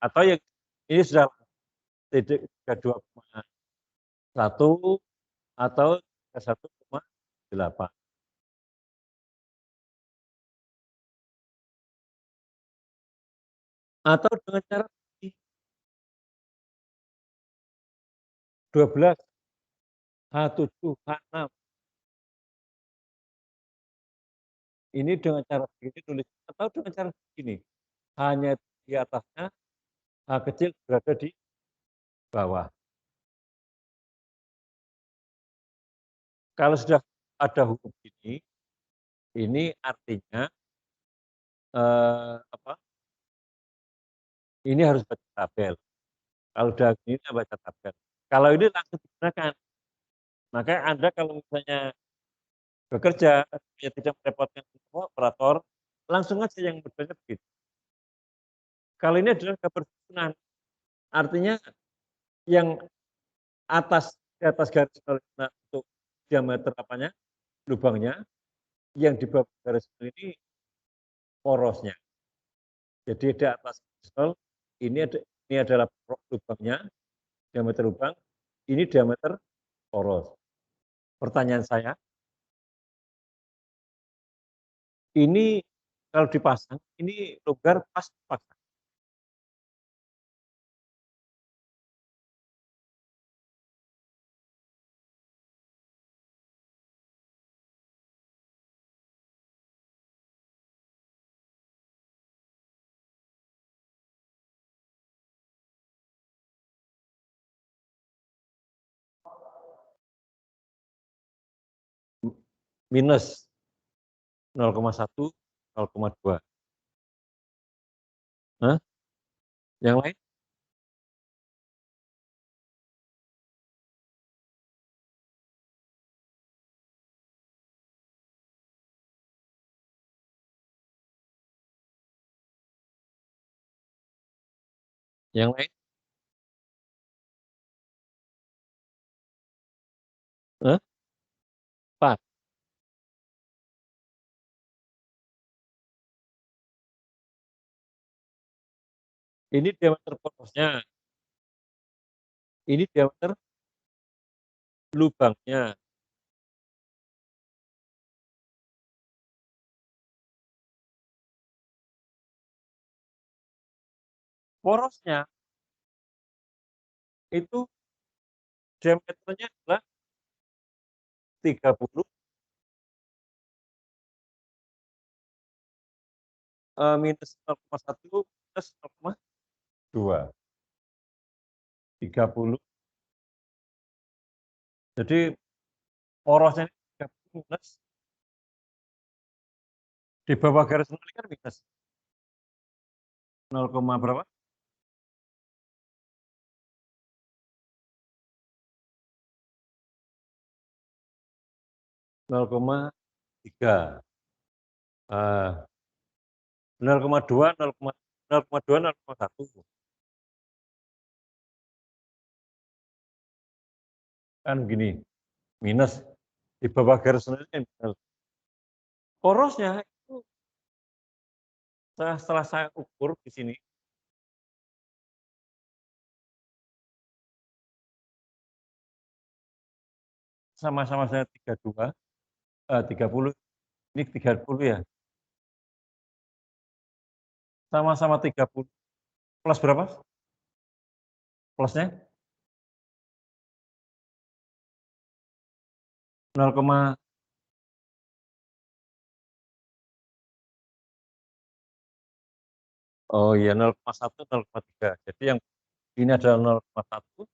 atau yang ini sudah 32,1 atau 31,8. Atau dengan cara ini 12, H7, H6. Ini dengan cara begini tulis atau dengan cara begini. Hanya di atasnya, H kecil berada di bawah. Kalau sudah ada huruf ini artinya apa? Ini harus baca tabel. Kalau udah gini baca tabel. Kalau ini langsung digunakan. Makanya Anda kalau misalnya bekerja, ya tidak merepotkan operator, langsung aja yang modelnya begitu. Kalau ini adalah gambar susunan, artinya yang di atas garis untuk diameter apanya, lubangnya, yang di bawah garis ini porosnya. Jadi di atas garis ini ada ini adalah lubangnya, diameter lubang, ini diameter poros. Pertanyaan saya, ini kalau dipasang, ini longgar pas paksa. Minus 0,1, 0,2. Hah? Yang lain? Yang lain? Hah? Pas. Ini diameter porosnya. Ini diameter lubangnya. Porosnya itu diameternya adalah 30 minus 0,1 plus 0,2. 30. Jadi porosnya ini 30 minus di bawah garis nol kan minus 0, berapa? 0,3. 0,2, 0,2, 0,1. Kan gini, minus di bawah garis nol kan minus. Porosnya itu setelah saya ukur di sini, sama-sama saya 30, ini 30 ya. Sama-sama 30. Plus berapa? Plusnya 0, oh iya 0,1, 0,3. Jadi yang ini adalah 0,1,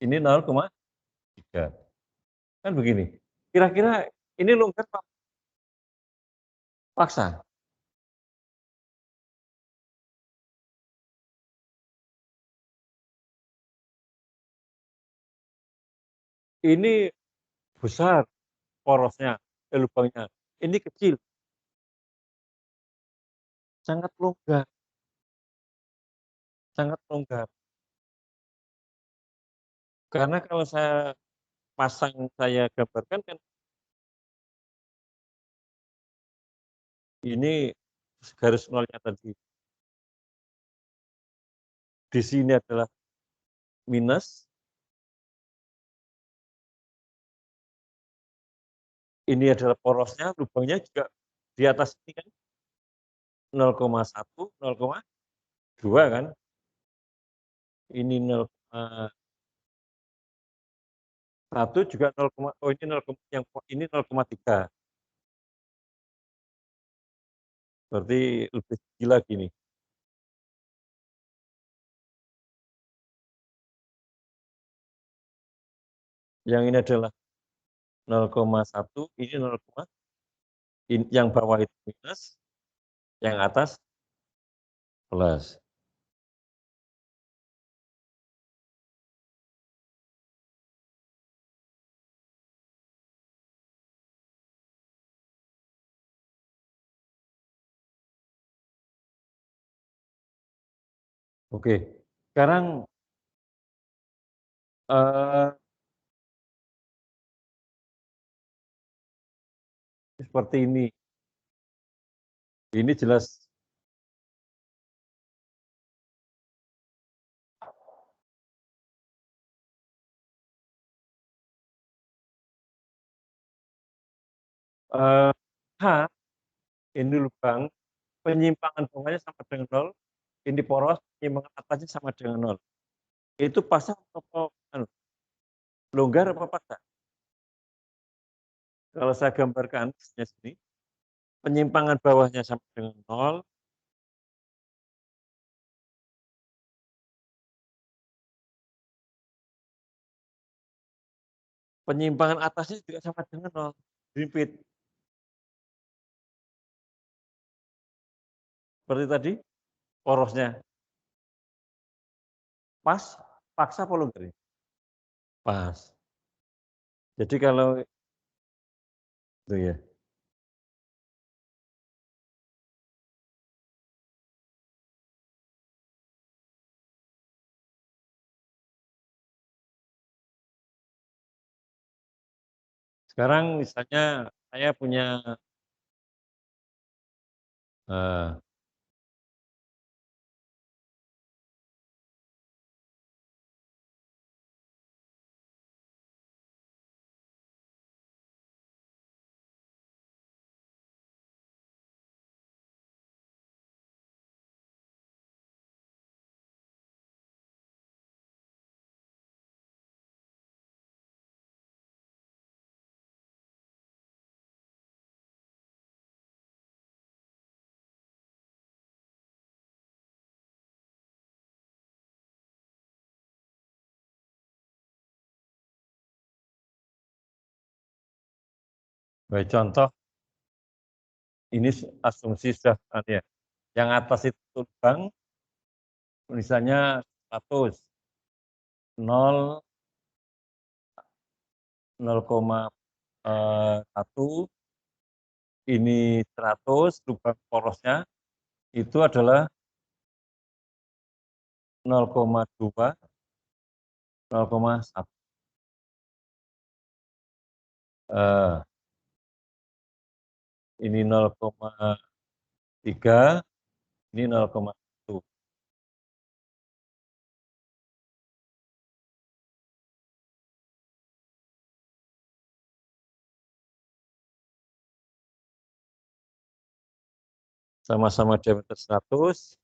ini 0,3. Kan begini. Kira-kira ini longgar apa paksa? Ini besar porosnya, lubangnya. Ini kecil, sangat longgar, sangat longgar. Karena kalau saya pasang, saya gambarkan kan ini garis nolnya tadi. Di sini adalah minus, ini adalah porosnya, lubangnya juga di atas ini kan 0,1, 0,2 kan. Ini 0,1 juga 0, oh ini 0, yang ini 0,3. Berarti lebih tinggi lagi nih. Yang ini adalah 0,1, ini 0, yang bawah itu minus, yang atas plus. Oke, sekarang seperti ini. Ini jelas H, ini lubang, penyimpangan bawahnya sama dengan 0, ini poros, penyimpangan atasnya sama dengan 0. Itu pasang atau longgar apa paksa? Kalau saya gambarkan di sini, penyimpangan bawahnya sama dengan 0, penyimpangan atasnya juga sama dengan 0, repeat. Seperti tadi, porosnya pas, paksa apa longgar? Pas. Jadi kalau itu ya. Sekarang misalnya saya punya contoh, ini asumsi sudah ya. Yang atas itu lubang, tulisannya 100, 0, 0,1, ini 100, lubang porosnya itu adalah 0,2, 0,1. Ini 0,3, ini 0,1. Sama-sama diameter 100.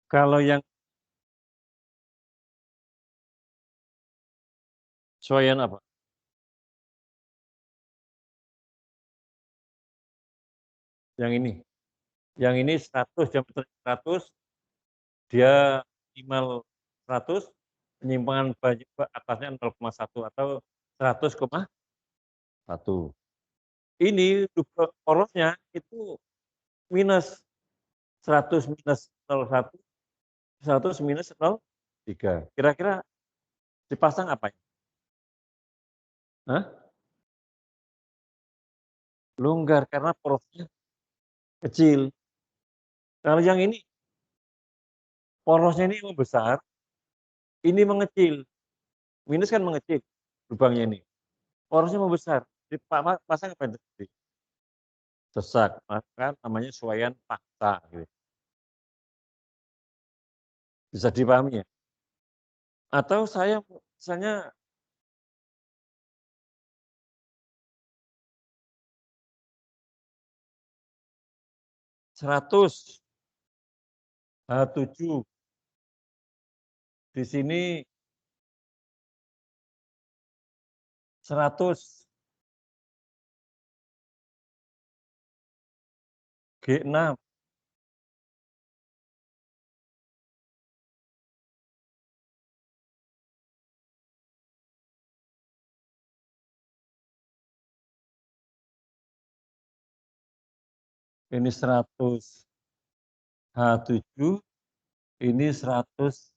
Kalau yang sesuaian apa? Yang ini. Yang ini 100, diameter 100, dia minimal 100, penyimpangan atasnya 0,1 atau 100,1. Ini porosnya itu minus 100 minus 0,1, 100 minus 0,3. Kira-kira dipasang apa ya? Hah? Longgar karena porosnya kecil. Kalau yang ini porosnya ini membesar, ini mengecil. Minus kan mengecil lubangnya ini. Porosnya membesar. Pasang apa itu? Sesak, maka namanya sesuaian paksa. Gitu. Bisa dipahami ya? Atau saya misalnya 100 H7, di sini 100 G6, Ini 100 H7, ini 100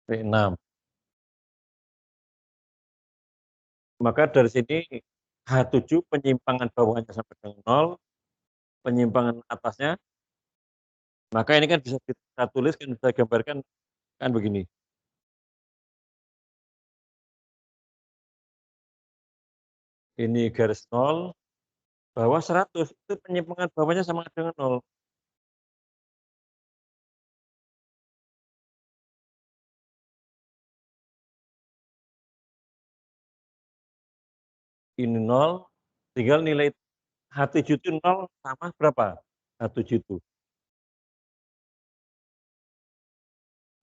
P6. Maka dari sini H7 penyimpangan bawahnya sampai dengan 0, penyimpangan atasnya, maka ini kan bisa kita tulis, kan bisa gambarkan kan begini. Ini garis 0, bawah 100, itu penyimpangan bawahnya sama dengan 0. Ini 0, tinggal nilai H7 itu 0 sama berapa? H7 itu.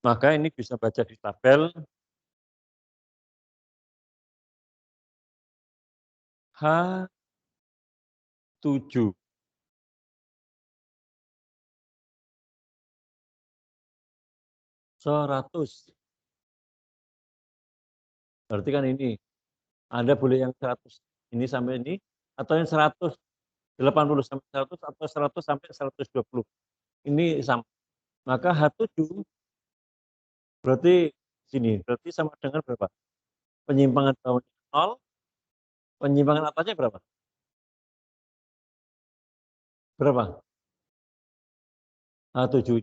Maka ini bisa baca di tabel H7 100. Berarti kan ini, Anda boleh yang 100 ini sampai ini, atau yang 180 sampai 100, atau 100 sampai 120. Ini sama. Maka H7 berarti sini, berarti sama dengan berapa? Penyimpangan bawahnya 0, penyimpangan atasnya berapa? Berapa? H7.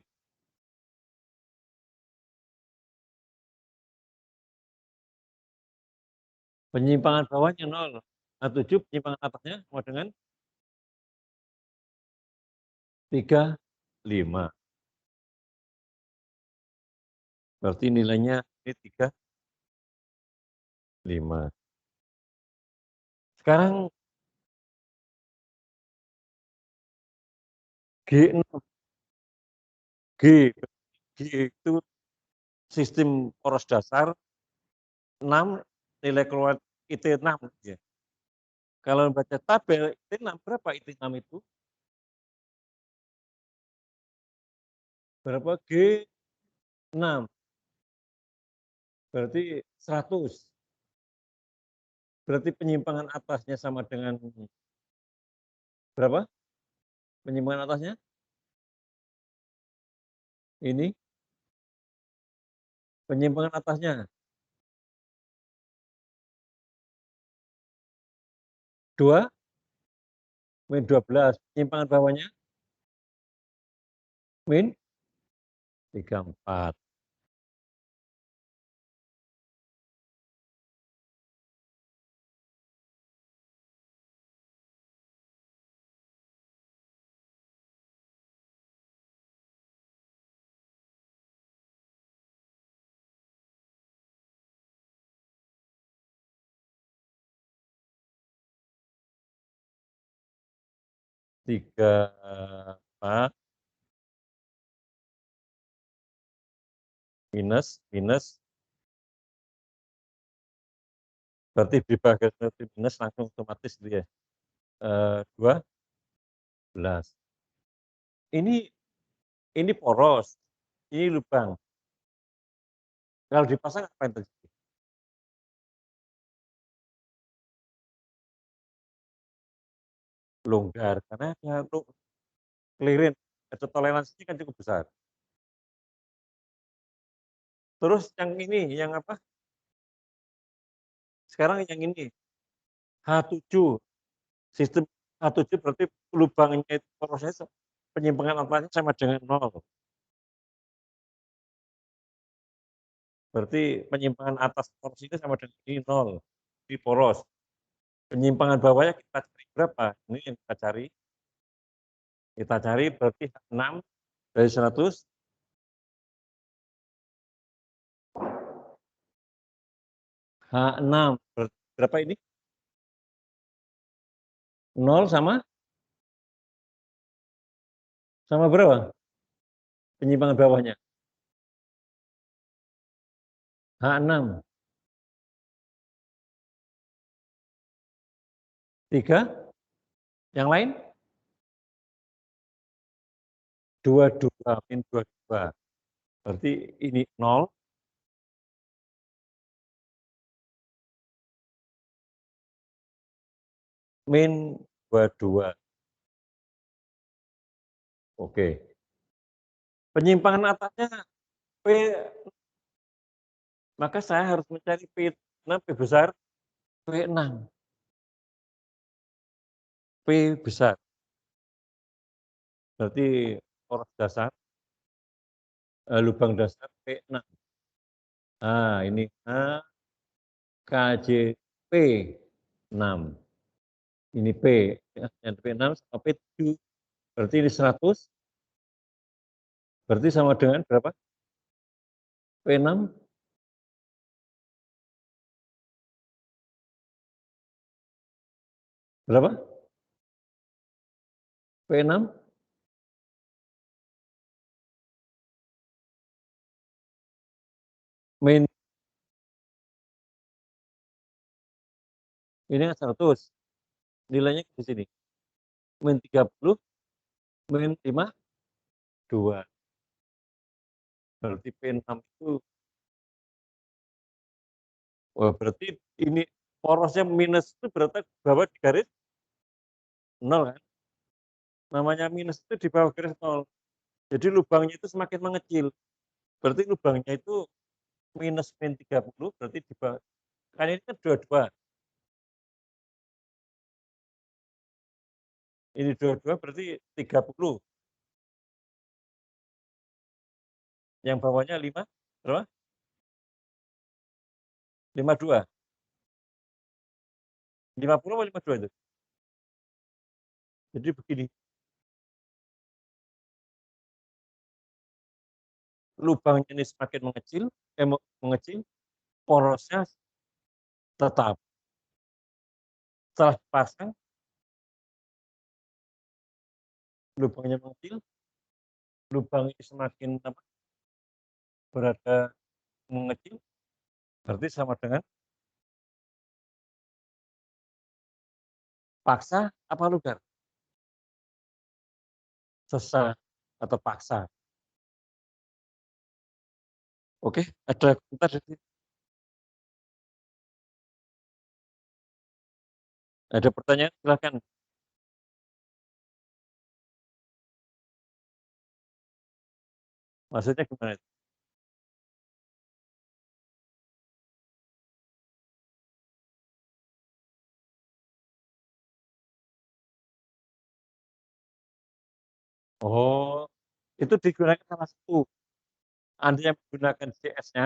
Penyimpangan bawahnya 0. H7 penyimpangan atasnya sama dengan 35. Berarti nilainya ini 35. Sekarang G6. G itu sistem poros dasar 6, nilai keluar IT6 ya. Kalau baca tabel IT6 berapa IT6 itu? Berapa? G6. Berarti 100. Berarti penyimpangan atasnya sama dengan berapa? Penyimpangan atasnya? Ini penyimpangan atasnya 2 min 12. Penyimpangan bawahnya min 34. Tiga empat minus berarti dibagi minus langsung otomatis dia 12. Ini poros, ini lubang. Kalau dipasang apa yang terjadi? Longgar karena ada clearance atau toleransinya kan cukup besar. Terus yang ini, yang apa? Sekarang yang ini H7, sistem H7 berarti lubangnya itu proses penyimpangan atasnya sama dengan 0. Berarti penyimpangan atas poros ini sama dengan ini 0 di poros. Penyimpangan bawahnya kita cari berapa? Ini yang kita cari. Kita cari berarti 6 dari 100. H6 berapa ini? 0 sama berapa? Penyimpangan bawahnya. H6. 3. Yang lain? 22 min 22. Berarti ini 0. Min 22. Oke. Penyimpangan atasnya P, maka saya harus mencari P6, P besar, P6. P besar. Berarti poros dasar, lubang dasar P6. Nah, ini A, KJP 6. Ini P, yang P6 sama P7. Berarti ini 100. Berarti sama dengan berapa? P6. Berapa? P6. Min, ini 100. Nilainya di sini. Min 30, min 52. Berarti P6 itu, berarti ini porosnya minus itu berarti bawah di garis 0 kan? Namanya minus itu di bawah garis 0. Jadi lubangnya itu semakin mengecil. Berarti lubangnya itu minus min 30, berarti di bawah. Kan ini kan 22. Ini 22 berarti 30. Yang bawahnya 5, berapa? 52. 50 atau 52 itu? Jadi begini, lubangnya ini semakin mengecil, porosnya tetap. Setelah dipasang, lubangnya mengecil, lubang ini semakin berada mengecil, berarti sama dengan paksa apa lugar? Sesa atau paksa. Oke, ada komentar dari sini? Ada pertanyaan? Silakan. Maksudnya gimana itu? Oh, itu digunakan salah satu. Anda yang menggunakan CS-nya,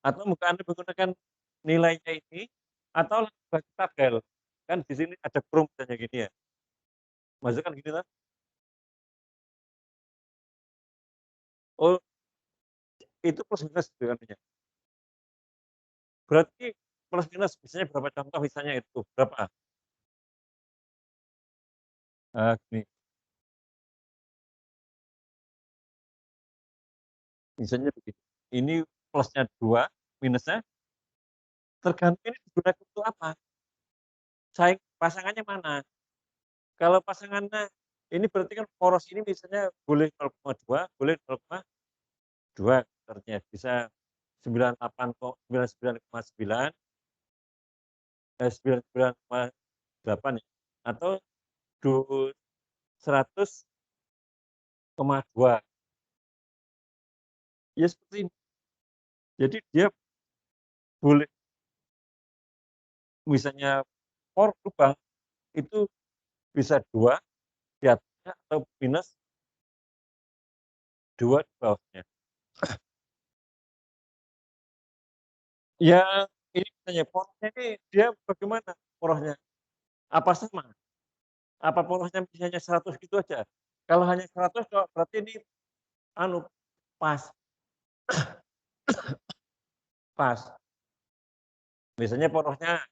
atau mungkin Anda menggunakan nilainya ini, atau bagi tabel. Kan di sini ada perumpamannya gini ya. Maksudnya kan gini lah. Oh, itu plus minus sebenarnya. Berarti plus minus misalnya berapa contoh misalnya itu berapa? Gini. Misalnya begini. Ini plusnya 2, minusnya tergantung ini digunakan untuk apa. Pasangannya mana? Kalau pasangannya ini berarti kan poros ini misalnya boleh 0,2, boleh 0,2, artinya bisa 99,9, 99,8 ya, atau 100,2. Ya seperti ini. Jadi dia boleh misalnya lubang itu bisa 2 di atasnya atau minus 2 di bawahnya. Ya ini misalnya porosnya ini dia bagaimana porosnya? Apa sama? Apa porosnya misalnya 100 gitu aja? Kalau hanya 100 kok berarti ini pas. Pas. Misalnya porosnya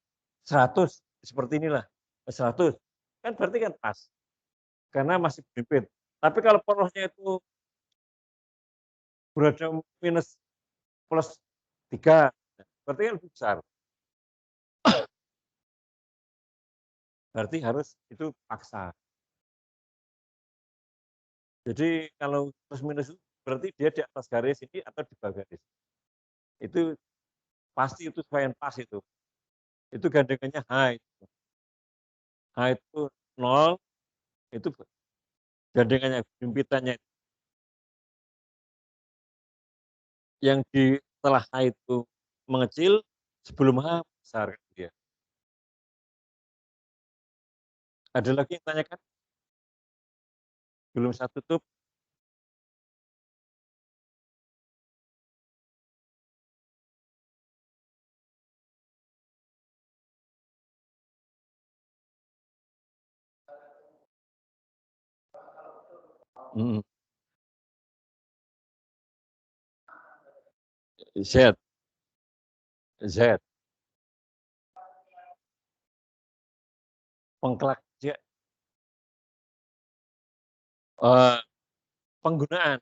100, seperti inilah, 100. Kan berarti kan pas. Karena masih berimpit. Tapi kalau porosnya itu berada minus plus 3, berarti kan lebih besar. Berarti harus itu paksa. Jadi kalau plus minus itu berarti dia di atas garis ini atau di bawah garis. Itu pasti itu sesuaian pas itu. Itu gandengannya H itu. H itu 0, itu gandengannya, jumpitannya. Yang di setelah H itu mengecil, sebelum H besar kan dia. Ada lagi yang tanyakan? Belum saya tutup. Mhm. Z, Z, pengkelak Z, penggunaan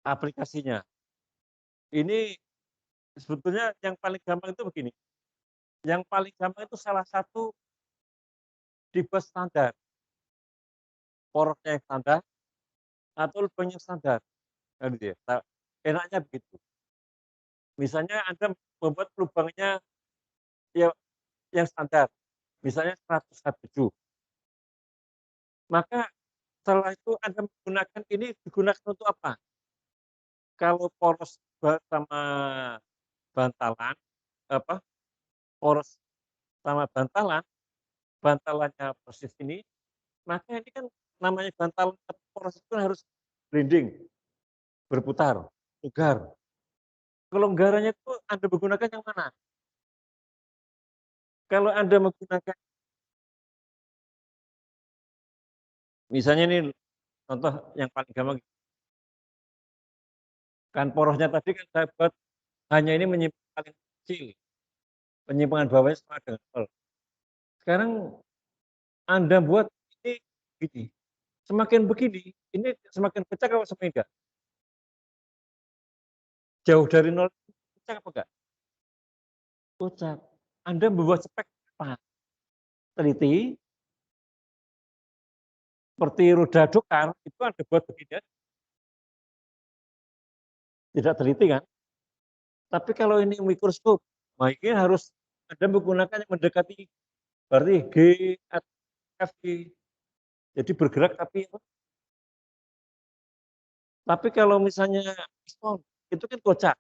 aplikasinya. Ini sebetulnya yang paling gampang itu begini, yang paling gampang itu salah satu tipe standar, porosnya yang standar atau lubangnya standar, kan gitu ya. Enaknya begitu. Misalnya Anda membuat lubangnya ya yang standar, misalnya 100 H7. Maka setelah itu Anda menggunakan ini digunakan untuk apa? Kalau poros sama bantalan, apa, poros sama bantalan, bantalannya persis ini, maka ini kan namanya bantalan poros itu harus bending, berputar, longgar. Kelonggarannya itu Anda menggunakan yang mana? Kalau Anda menggunakan, misalnya ini contoh yang paling gampang, kan porosnya tadi kan saya buat hanya ini menyimpan paling kecil, penyimpangan bawahnya sama dengan 0. Sekarang Anda buat ini begini, semakin begini, ini semakin pecah atau semakin enggak? Jauh dari 0, pecah apa enggak? Pecah. Anda membuat spek apa? Teliti, seperti roda dokar, itu Anda buat begini, tidak teliti kan? Tapi kalau ini mikroskop, nah ini harus Anda menggunakan yang mendekati, berarti G atau F, jadi bergerak tapi kalau misalnya piston, itu kan kocak,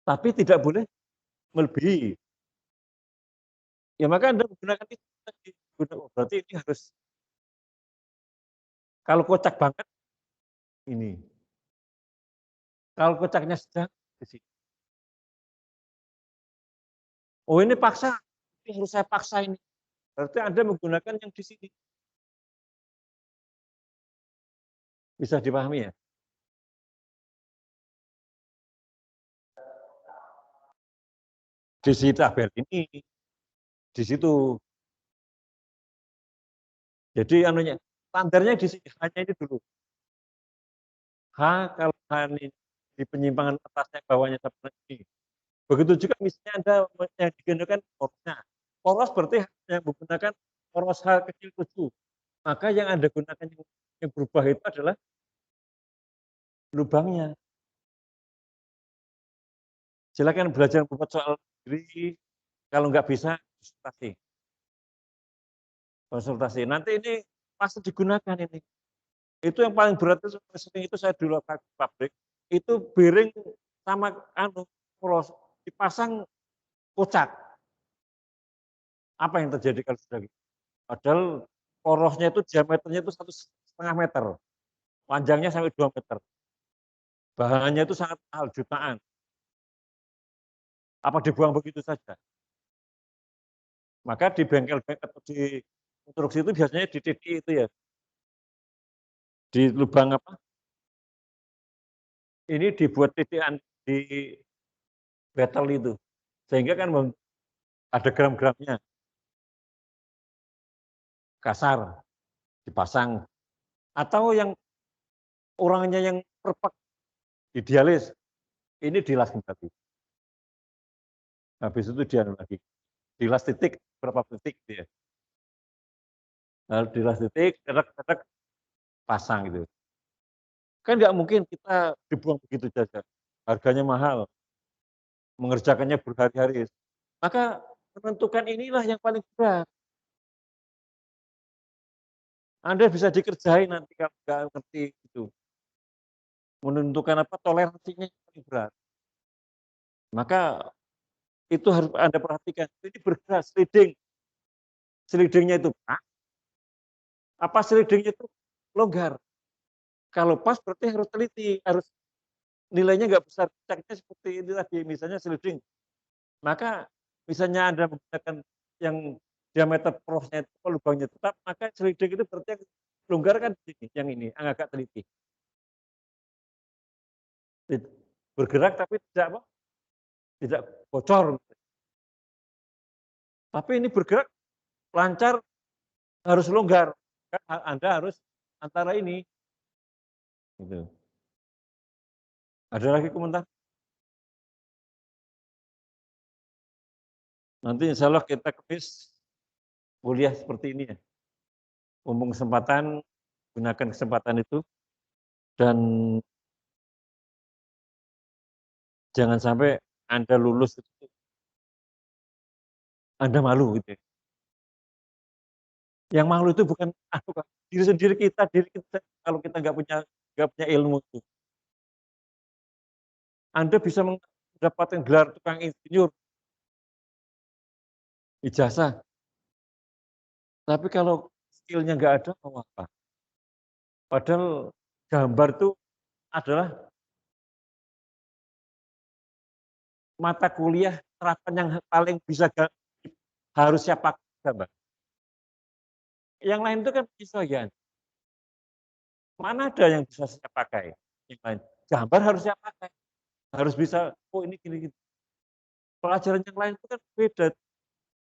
tapi tidak boleh melebihi. Ya maka Anda menggunakan itu tadi. Berarti ini harus, kalau kocak banget, ini. Kalau kocaknya sedang, di sini. Oh ini paksa, ini harus saya paksa ini. Berarti Anda menggunakan yang di sini. Bisa dipahami ya? Di sini tabel ini, di situ. Jadi anunya, standarnya di sini, hanya ini dulu. H kalau H ini di penyimpangan atasnya bawahnya seperti ini. Begitu juga misalnya Anda yang digunakan porosnya. Poros berarti yang menggunakan poros H kecil 7. Maka yang Anda gunakan yang berubah itu adalah lubangnya. Silakan belajar membuat soal sendiri. Kalau nggak bisa, konsultasi. Konsultasi. Nanti ini pasti digunakan ini. Itu yang paling berat itu sering itu saya dulu pabrik, itu bearing sama poros dipasang kocak. Apa yang terjadi kalau sudah gitu? Padahal porosnya itu diameternya itu 1,5 meter, panjangnya sampai 2 meter. Bahannya itu sangat mahal, jutaan. Apa dibuang begitu saja? Maka di bengkel-bengkel atau di konstruksi itu biasanya di titik itu ya, di lubang apa? Ini dibuat titikan di battle itu, sehingga kan ada gram-gramnya, kasar, dipasang. Atau yang orangnya yang perfect, idealis, ini dilas kembali. Habis itu dia lagi, dilas titik, berapa titik dia. Harus dilas titik, ketek-ketek, pasang gitu. Kan nggak mungkin kita dibuang begitu saja. Harganya mahal, mengerjakannya berhari-hari. Maka menentukan inilah yang paling berat. Anda bisa dikerjain nanti kalau nggak ngerti itu. Menentukan apa toleransinya yang paling berat. Maka itu harus Anda perhatikan. Ini bergerak sliding. Slidingnya itu pas, apa slidingnya itu longgar. Kalau pas berarti harus teliti, harus nilainya nggak besar. Ceknya seperti ini tadi, misalnya sliding. Maka misalnya Anda menggunakan yang diameter porosnya itu, lubangnya tetap, maka sliding itu berarti yang longgar kan di sini, yang ini, yang agak teliti. Bergerak tapi tidak apa? Tidak bocor. Tapi ini bergerak lancar, harus longgar. Anda harus antara ini. Gitu. Ada lagi komentar? Nanti insya Allah kita Kamis kuliah seperti ini ya. Mumpung kesempatan, gunakan kesempatan itu. Dan jangan sampai Anda lulus itu Anda malu gitu ya. Yang malu itu bukan diri sendiri kita kalau kita nggak punya ilmu itu. Anda bisa mendapatkan gelar tukang insinyur, ijazah. Tapi kalau skillnya nggak ada, mau apa? Padahal gambar itu adalah mata kuliah terapan yang paling bisa harus siapa gambar. Yang lain itu kan penyesuaian. Mana ada yang bisa saya pakai? Yang lain. Gambar harus saya pakai. Harus bisa, oh ini gini-gini. Pelajaran yang lain itu kan beda.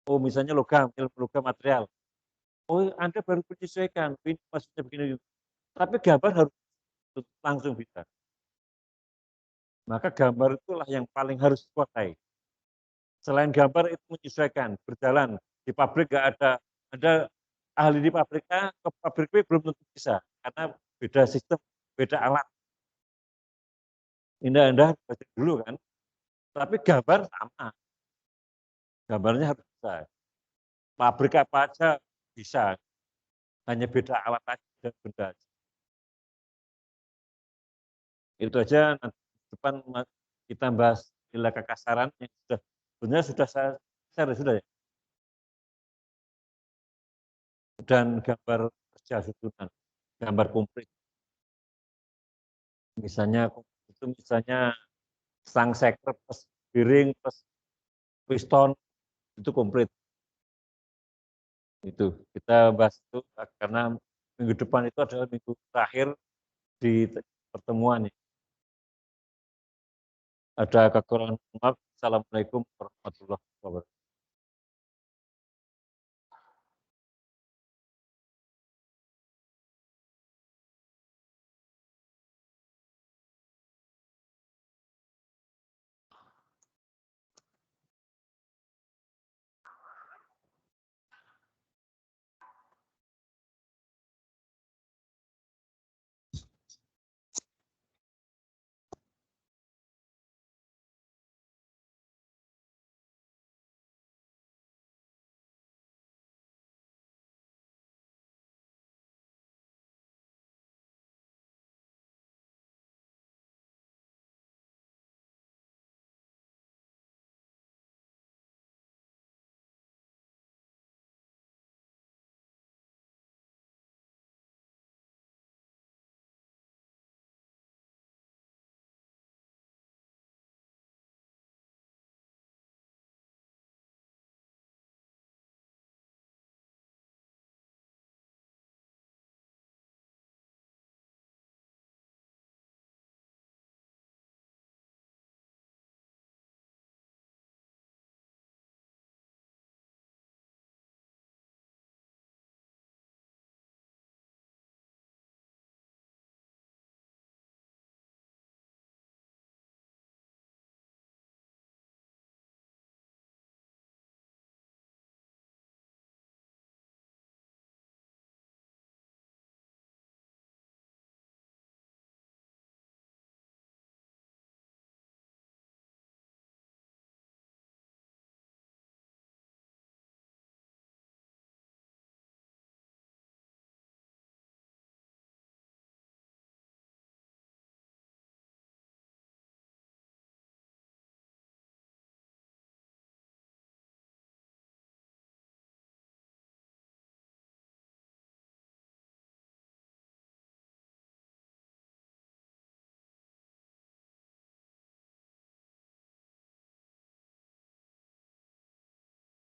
Oh misalnya logam, ilmu logam material. Oh Anda baru menyesuaikan, ini maksudnya begini. Tapi gambar harus langsung bisa. Maka gambar itulah yang paling harus dikuasai. Selain gambar itu menyesuaikan, berjalan. Di pabrik nggak ada ahli di pabrik A, ke pabrik B belum tentu bisa. Karena beda sistem, beda alat. Anda belajar dulu kan. Tapi gambar sama. Gambarnya harus bisa. Pabrik apa aja bisa. Hanya beda alat aja dan benda. Itu aja nanti depan kita bahas nilai kekasaran yang sebenarnya sudah saya share sudah ya. Dan gambar kerja susunan, gambar komplit. Misalnya itu stang seker plus bearing plus piston itu komplit. Itu kita bahas itu karena minggu depan itu adalah minggu terakhir di pertemuan. Ada kekurangan, maaf. Assalamualaikum warahmatullahi wabarakatuh.